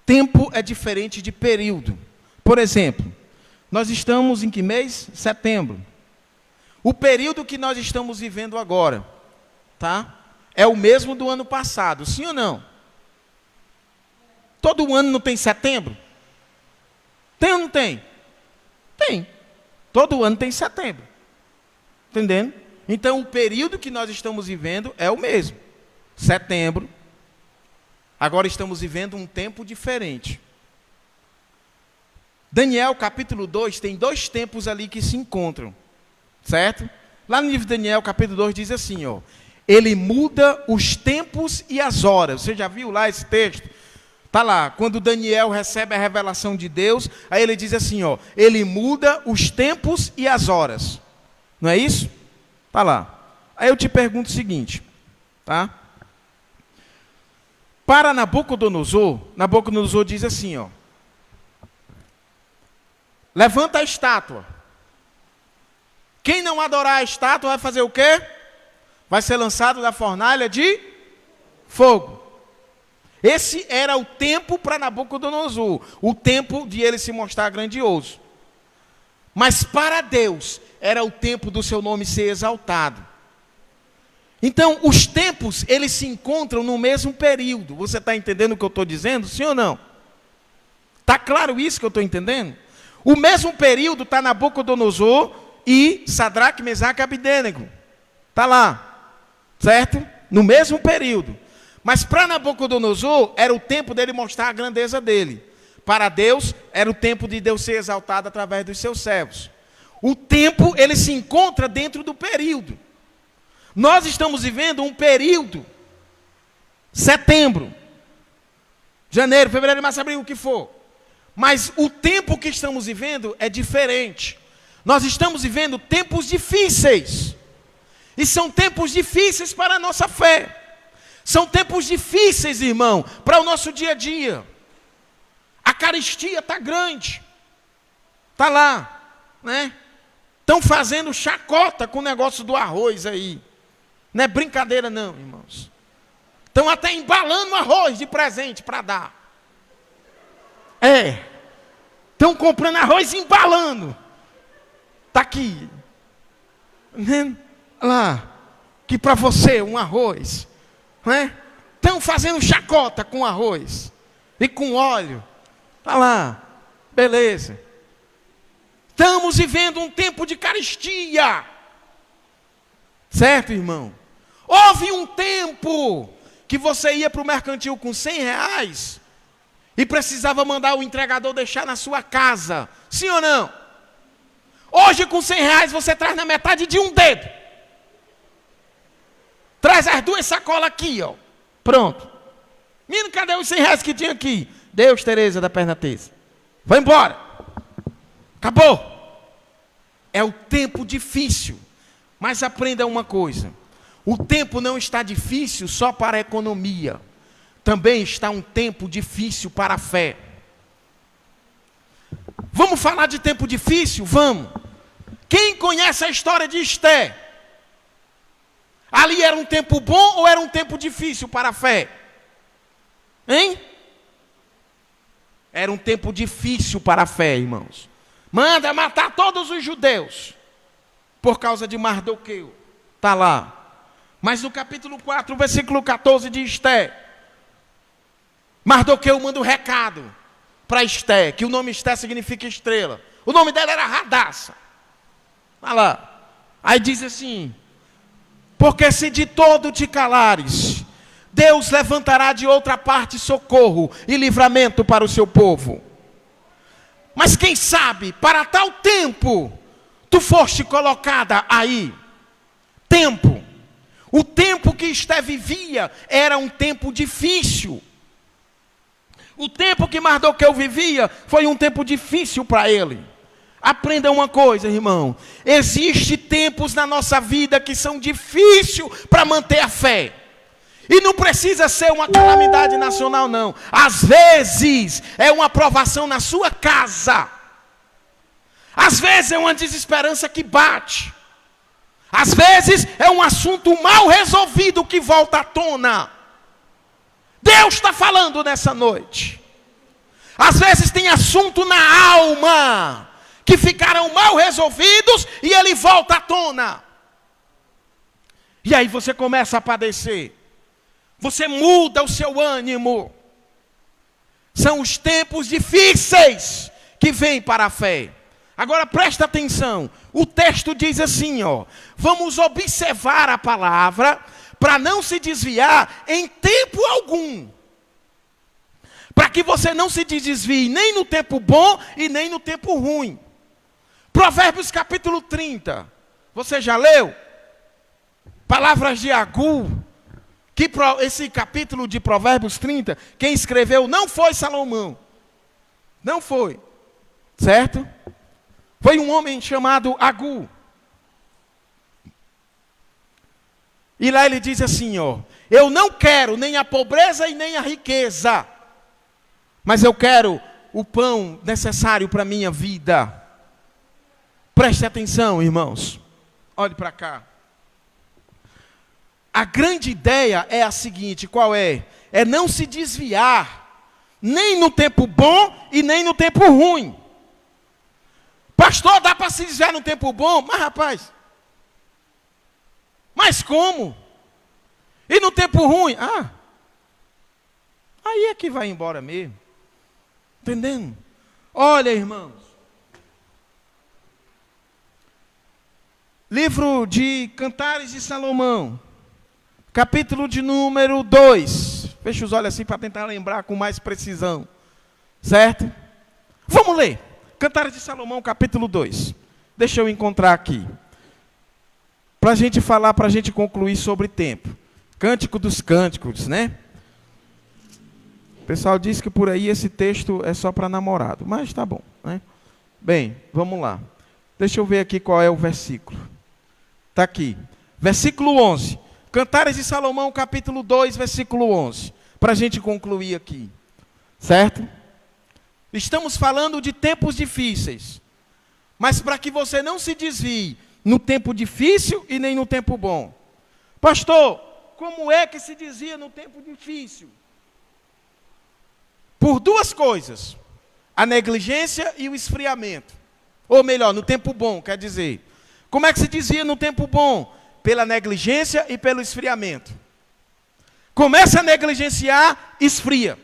[SPEAKER 3] Tempo é diferente de período. Por exemplo, nós estamos em que mês? Setembro. O período que nós estamos vivendo agora, tá? É o mesmo do ano passado, sim ou não? Todo ano não tem setembro? Tem ou não tem? Tem. Todo ano tem setembro. Entendendo? Então, o período que nós estamos vivendo é o mesmo. Setembro. Agora estamos vivendo um tempo diferente. Daniel, capítulo 2, tem 2 tempos ali que se encontram. Certo? Lá no livro de Daniel, capítulo 2, diz assim, ó: ele muda os tempos e as horas. Você já viu lá esse texto? Está lá, quando Daniel recebe a revelação de Deus, aí ele diz assim, ó: ele muda os tempos e as horas. Não é isso? Está lá. Aí eu te pergunto o seguinte, tá? Para Nabucodonosor, Nabucodonosor diz assim, ó: levanta a estátua. Quem não adorar a estátua vai fazer o quê? Vai ser lançado da fornalha de fogo. Esse era o tempo para Nabucodonosor, o tempo de ele se mostrar grandioso. Mas para Deus, era o tempo do seu nome ser exaltado. Então, os tempos, eles se encontram no mesmo período. Você está entendendo o que eu estou dizendo, sim ou não? Está claro isso que eu estou entendendo? O mesmo período está Nabucodonosor e Sadraque, Mesaque e Abednego. Está lá, certo? No mesmo período. Mas para Nabucodonosor, era o tempo dele mostrar a grandeza dele. Para Deus, era o tempo de Deus ser exaltado através dos seus servos. O tempo, ele se encontra dentro do período. Nós estamos vivendo um período. Setembro, janeiro, fevereiro, março, abril, o que for. Mas o tempo que estamos vivendo é diferente. Nós estamos vivendo tempos difíceis. E são tempos difíceis para a nossa fé. São tempos difíceis, irmão, para o nosso dia a dia. A carestia está grande. Está lá, né? Estão fazendo chacota com o negócio do arroz aí. Não é brincadeira não, irmãos. Estão até embalando arroz de presente para dar. Estão comprando arroz e embalando. Está aqui. Olha lá. Que para você um arroz. Né? Estão fazendo chacota com arroz. E com óleo. Está lá. Beleza. Estamos vivendo um tempo de carestia. Certo, irmão? Houve um tempo que você ia para o mercantil com R$100 e precisava mandar o entregador deixar na sua casa. Sim ou não? Hoje com R$100 você traz na metade de um dedo. Traz as 2 sacolas aqui, ó. Pronto. Menino, cadê os R$100 que tinha aqui? Deus, Tereza da perna tesa. Vai embora. Acabou. É o tempo difícil. Mas aprenda uma coisa. O tempo não está difícil só para a economia. Também está um tempo difícil para a fé. Vamos falar de tempo difícil? Vamos. Quem conhece a história de Esté? Ali era um tempo bom ou era um tempo difícil para a fé? Hein? Era um tempo difícil para a fé, irmãos. Manda matar todos os judeus. Por causa de Mardoqueu. Está lá. Mas no capítulo 4, versículo 14 de Esté, Mardoqueu manda um recado para Esté, que o nome Esté significa estrela. O nome dela era Radassa. Olha lá. Aí diz assim: porque se de todo te calares, Deus levantará de outra parte socorro e livramento para o seu povo. Mas quem sabe, para tal tempo, tu foste colocada aí. Tempo. O tempo que Esté vivia era um tempo difícil. O tempo que Mardoqueu vivia foi um tempo difícil para ele. Aprenda uma coisa, irmão. Existem tempos na nossa vida que são difíceis para manter a fé. E não precisa ser uma calamidade nacional, não. Às vezes é uma provação na sua casa. Às vezes é uma desesperança que bate. Às vezes é um assunto mal resolvido que volta à tona. Deus está falando nessa noite. Às vezes tem assunto na alma que ficaram mal resolvidos e ele volta à tona. E aí você começa a padecer. Você muda o seu ânimo. São os tempos difíceis que vêm para a fé. Agora presta atenção. O texto diz assim, ó: vamos observar a palavra para não se desviar em tempo algum. Para que você não se desvie nem no tempo bom e nem no tempo ruim. Provérbios capítulo 30. Você já leu? Palavras de Agur. Esse capítulo de Provérbios 30, quem escreveu não foi Salomão. Não foi. Certo? Foi um homem chamado Agur. E lá ele diz assim, ó: eu não quero nem a pobreza e nem a riqueza, mas eu quero o pão necessário para a minha vida. Preste atenção, irmãos. Olhe para cá. A grande ideia é a seguinte, qual é? É não se desviar, nem no tempo bom e nem no tempo ruim. Pastor, dá para se desviar no tempo bom? Mas rapaz, mas como? E no tempo ruim? Aí é que vai embora mesmo. Entendendo? Olha, irmãos. Livro de Cantares de Salomão. Capítulo de número 2. Fecha os olhos assim para tentar lembrar com mais precisão. Certo? Vamos ler. Cantares de Salomão, capítulo 2. Deixa eu encontrar aqui. Para a gente falar, para a gente concluir sobre tempo. Cântico dos Cânticos, né? pessoal diz que por aí esse texto é só para namorado, mas tá bom, né? Bem, vamos lá. Deixa eu ver aqui qual é o versículo. Está aqui. Versículo 11. Cantares de Salomão, capítulo 2, versículo 11. Para a gente concluir aqui. Certo? Estamos falando de tempos difíceis. Mas para que você não se desvie no tempo difícil e nem no tempo bom. Pastor, como é que se desvia no tempo difícil? Por duas coisas. A negligência e o esfriamento. Ou melhor, no tempo bom, quer dizer. Como é que se desvia no tempo bom? Pela negligência e pelo esfriamento. Começa a negligenciar, esfria.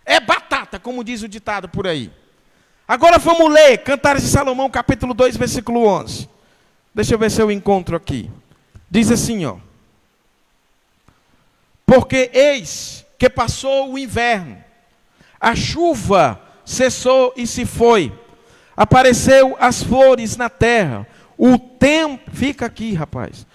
[SPEAKER 3] É batata, como diz o ditado por aí. Agora vamos ler Cantares de Salomão, capítulo 2, versículo 11. Deixa eu ver se eu encontro aqui. Diz assim, ó. Porque eis que passou o inverno, a chuva cessou e se foi, apareceu as flores na terra, o tempo, fica aqui rapaz,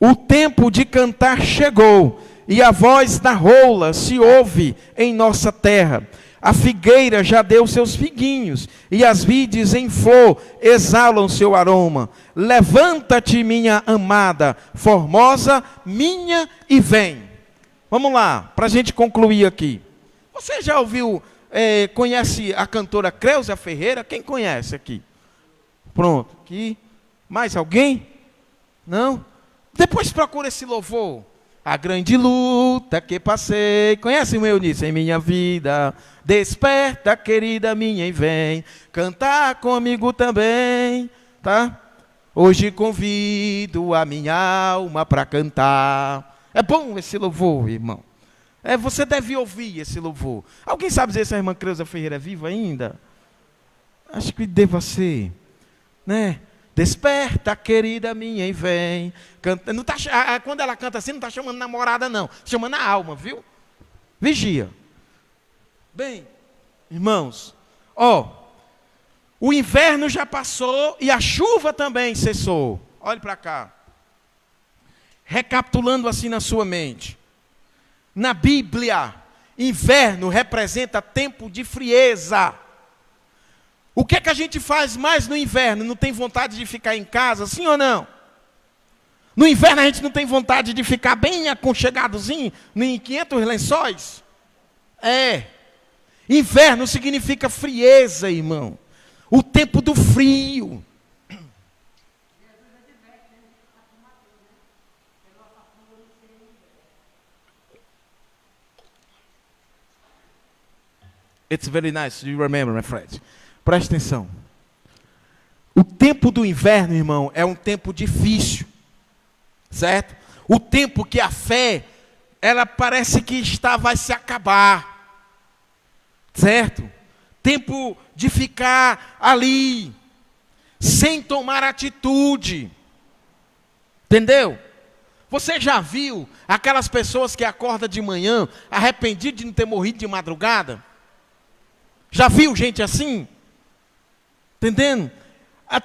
[SPEAKER 3] o tempo de cantar chegou, e a voz da rola se ouve em nossa terra. A figueira já deu seus figuinhos, e as vides em flor exalam seu aroma. Levanta-te, minha amada, formosa, minha, e vem. Vamos lá, para a gente concluir aqui. Você já ouviu, conhece a cantora Creuza Ferreira? Quem conhece aqui? Pronto, aqui. Mais alguém? Não? Depois procura esse louvor. A grande luta que passei. Conhece o Eunice? Em minha vida, desperta, querida minha, e vem cantar comigo também, tá? Hoje convido a minha alma para cantar. É bom esse louvor, irmão. Você deve ouvir esse louvor. Alguém sabe dizer se a irmã Creuza Ferreira é viva ainda? Acho que deva ser, né? Desperta, querida minha, e vem. Canta, não tá, quando ela canta assim, não está chamando namorada, não. Chamando a alma, viu? Vigia. Bem, irmãos, o inverno já passou e a chuva também cessou. Olhe para cá. Recapitulando assim na sua mente. Na Bíblia, inverno representa tempo de frieza. O que é que a gente faz mais no inverno? Não tem vontade de ficar em casa, sim ou não? No inverno a gente não tem vontade de ficar bem aconchegadozinho, em 500 lençóis? Inverno significa frieza, irmão. O tempo do frio. It's very nice, you remember, my friend. Presta atenção. O tempo do inverno, irmão, é um tempo difícil. Certo? O tempo que a fé, ela parece que vai se acabar. Certo? Tempo de ficar ali, sem tomar atitude. Entendeu? Você já viu aquelas pessoas que acordam de manhã, arrependido de não ter morrido de madrugada? Já viu gente assim? Entendendo?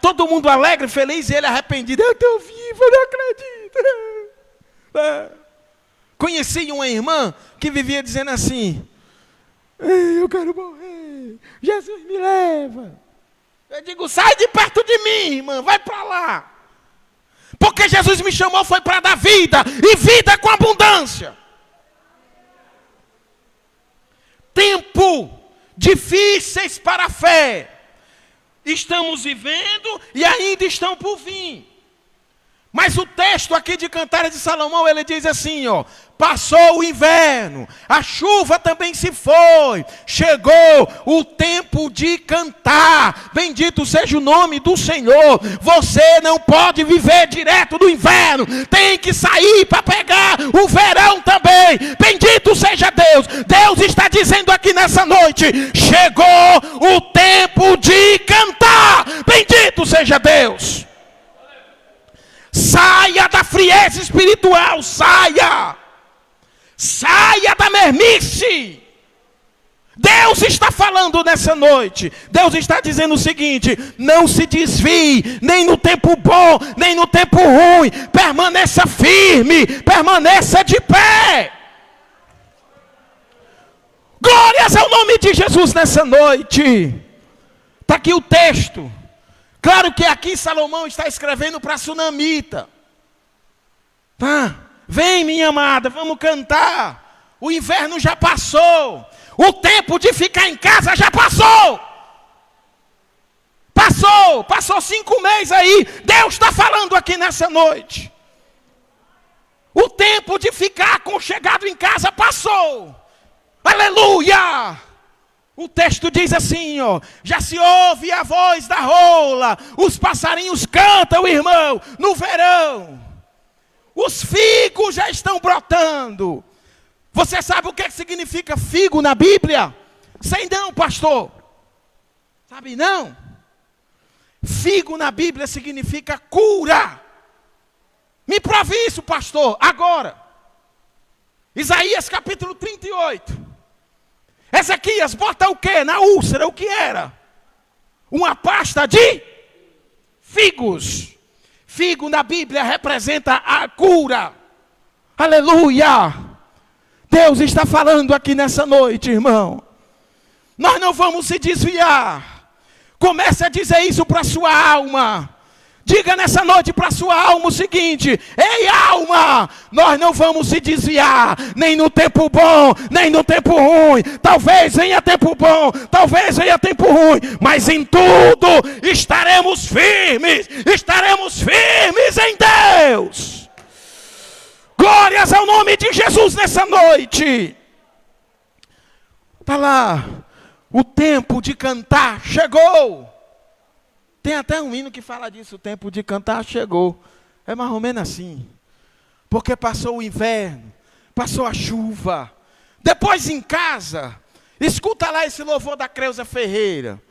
[SPEAKER 3] Todo mundo alegre, feliz, e ele arrependido. Eu estou vivo, eu não acredito. Conheci uma irmã que vivia dizendo assim: eu quero morrer, Jesus me leva. Eu digo: sai de perto de mim, irmã, vai para lá. Porque Jesus me chamou foi para dar vida, e vida com abundância. Tempo difíceis para a fé. Estamos vivendo e ainda estão por vir. Mas o texto aqui de Cantares de Salomão, ele diz assim, passou o inverno, a chuva também se foi, chegou o tempo de cantar, bendito seja o nome do Senhor. Você não pode viver direto do inverno, tem que sair para pegar o verão também, bendito seja Deus. Deus está dizendo aqui nessa noite, chegou o tempo de cantar, bendito seja Deus. Saia da frieza espiritual, saia da mermice. Deus está falando nessa noite. Deus está dizendo o seguinte: não se desvie, nem no tempo bom, nem no tempo ruim. Permaneça firme, permaneça de pé. Glórias ao nome de Jesus nessa noite. Está aqui o texto. Claro que aqui Salomão está escrevendo para a sunamita. Tá? Vem, minha amada, vamos cantar. O inverno já passou. O tempo de ficar em casa já passou. Passou 5 meses aí. Deus está falando aqui nessa noite. O tempo de ficar aconchegado em casa passou. Aleluia! O texto diz assim, ó: já se ouve a voz da rola, os passarinhos cantam, irmão, no verão. Os figos já estão brotando. Você sabe o que significa figo na Bíblia? Sei não, pastor. Sabe não? Figo na Bíblia significa cura. Me prove isso, pastor, agora. Isaías capítulo 38. Ezequias bota o que na úlcera? O que era? Uma pasta de figos. Figo na Bíblia representa a cura. Aleluia! Deus está falando aqui nessa noite, irmão. Nós não vamos se desviar. Comece a dizer isso para a sua alma. Diga nessa noite para a sua alma o seguinte: ei, alma, nós não vamos se desviar, nem no tempo bom, nem no tempo ruim. Talvez venha tempo bom, talvez venha tempo ruim, mas em tudo estaremos firmes em Deus. Glórias ao nome de Jesus nessa noite. Está lá, o tempo de cantar chegou. Tem até um hino que fala disso, o tempo de cantar chegou. É mais ou menos assim. Porque passou o inverno, passou a chuva. Depois em casa, escuta lá esse louvor da Creuza Ferreira.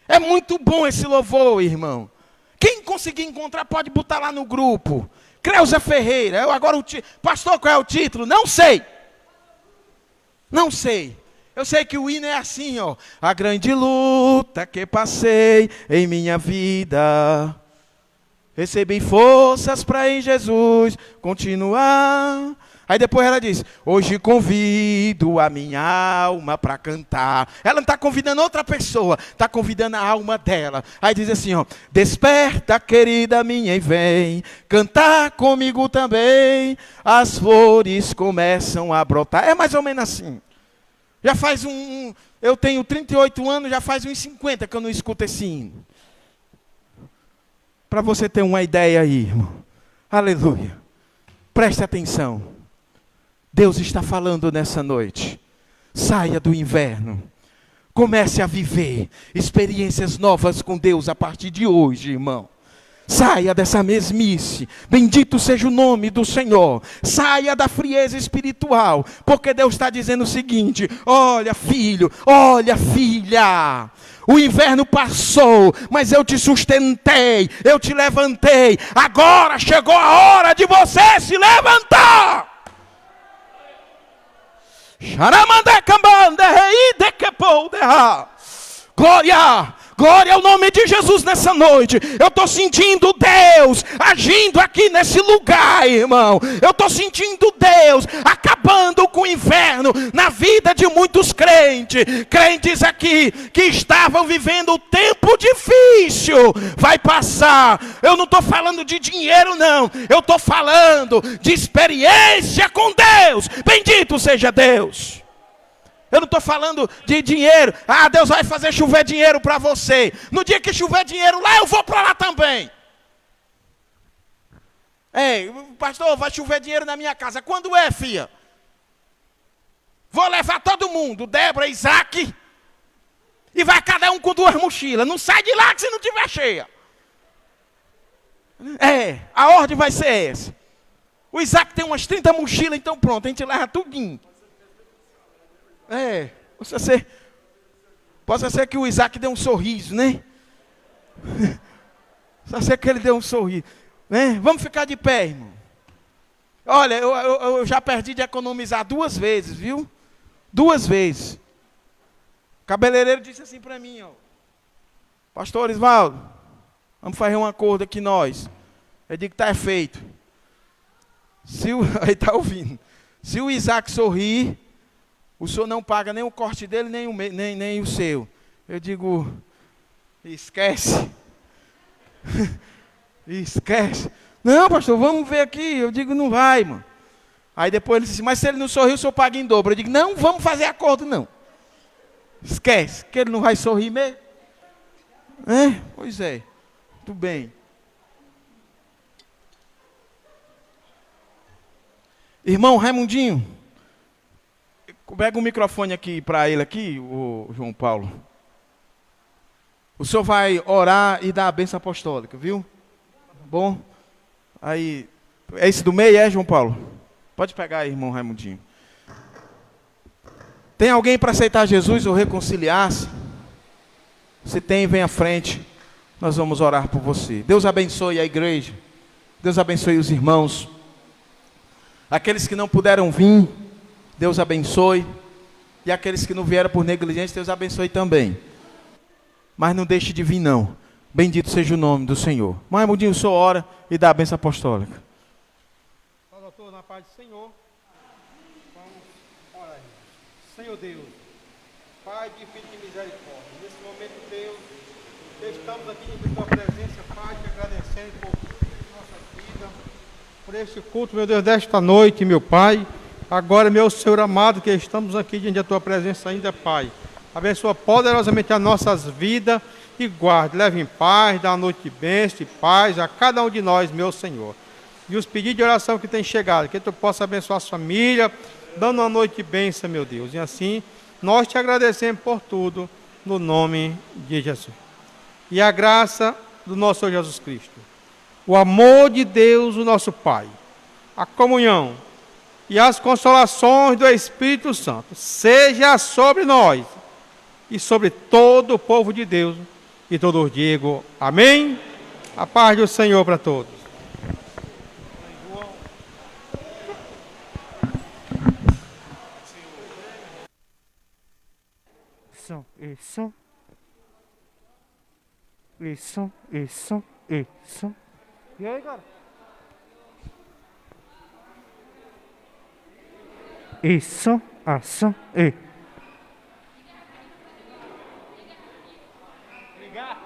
[SPEAKER 3] É muito bom esse louvor, irmão. Quem conseguir encontrar pode botar lá no grupo. Creuza Ferreira. Pastor, qual é o título? Não sei. Eu sei que o hino é assim, ó: a grande luta que passei em minha vida, recebi forças para em Jesus continuar. Aí depois ela diz: hoje convido a minha alma para cantar. Ela não está convidando outra pessoa, está convidando a alma dela. Aí diz assim, ó: desperta, querida minha, e vem cantar comigo também. As flores começam a brotar. É mais ou menos assim. Já faz eu tenho 38 anos, já faz uns 50 que eu não escuto esse hino. Para você ter uma ideia aí, irmão. Aleluia. Preste atenção. Deus está falando nessa noite. Saia do inverno. Comece a viver experiências novas com Deus a partir de hoje, irmão. Saia dessa mesmice. Bendito seja o nome do Senhor. Saia da frieza espiritual. Porque Deus está dizendo o seguinte: olha, filho, olha, filha. O inverno passou, mas eu te sustentei, eu te levantei. Agora chegou a hora de você se levantar. Glória! Glória ao nome de Jesus nessa noite. Eu estou sentindo Deus agindo aqui nesse lugar, irmão. Eu estou sentindo Deus acabando com o inverno na vida de muitos crentes. Crentes aqui que estavam vivendo um tempo difícil. Vai passar. Eu não estou falando de dinheiro, não. Eu estou falando de experiência com Deus. Bendito seja Deus. Eu não estou falando de dinheiro. Ah, Deus vai fazer chover dinheiro para você. No dia que chover dinheiro lá, eu vou para lá também. Ei, pastor, vai chover dinheiro na minha casa. Quando é, filha? Vou levar todo mundo, Débora, Isaac. E vai cada um com 2 mochilas. Não sai de lá que se não tiver cheia. A ordem vai ser essa. O Isaac tem umas 30 mochilas, então pronto, a gente leva tudinho. Possa ser que o Isaac dê um sorriso, né? Possa ser que ele dê um sorriso, né? Vamos ficar de pé, irmão. Olha, eu já perdi de economizar 2 vezes, viu? 2 vezes. O cabeleireiro disse assim para mim, ó: pastor Osvaldo, vamos fazer um acordo aqui nós. Eu digo que tá feito. Aí tá ouvindo. Se o Isaac sorrir, O senhor não paga nem o corte dele, nem o seu. Eu digo, esquece. Esquece. Não, pastor, vamos ver aqui. Eu digo, não vai, mano. Aí depois ele disse, mas se ele não sorrir, o senhor paga em dobro. Eu digo, não, vamos fazer acordo, não. Esquece, que ele não vai sorrir mesmo. Pois é, tudo bem. Irmão Raimundinho, pega o microfone aqui para ele aqui, o João Paulo. O senhor vai orar e dar a bênção apostólica, viu? Bom, aí, é esse do meio, João Paulo? Pode pegar aí, irmão Raimundinho. Tem alguém para aceitar Jesus ou reconciliar-se? Se tem, vem à frente. Nós vamos orar por você. Deus abençoe a igreja. Deus abençoe os irmãos. Aqueles que não puderam vir, Deus abençoe. E aqueles que não vieram por negligência, Deus abençoe também. Mas não deixe de vir, não. Bendito seja o nome do Senhor. Mas, Raimundinho, o senhor ora e dá a bênção apostólica.
[SPEAKER 4] Doutor, na paz do Senhor, vamos orar. Senhor Deus, Pai de infinita misericórdia, nesse momento, Deus, estamos aqui em tua presença, Pai, te agradecendo por nossa vida, por este culto, meu Deus, desta noite, meu Pai. Agora, meu Senhor amado, que estamos aqui diante da tua presença ainda, Pai. Abençoa poderosamente as nossas vidas e guarde, leve em paz, dá uma noite de bênção e paz a cada um de nós, meu Senhor. E os pedidos de oração que têm chegado, que tu possa abençoar a família, dando uma noite de bênção, meu Deus. E assim, nós te agradecemos por tudo, no nome de Jesus. E a graça do nosso Senhor Jesus Cristo, o amor de Deus, o nosso Pai, a comunhão e as consolações do Espírito Santo, seja sobre nós e sobre todo o povo de Deus. E todos digam amém. A paz do Senhor para todos. Isso. E aí, cara? Isso, ação, e. Ligar.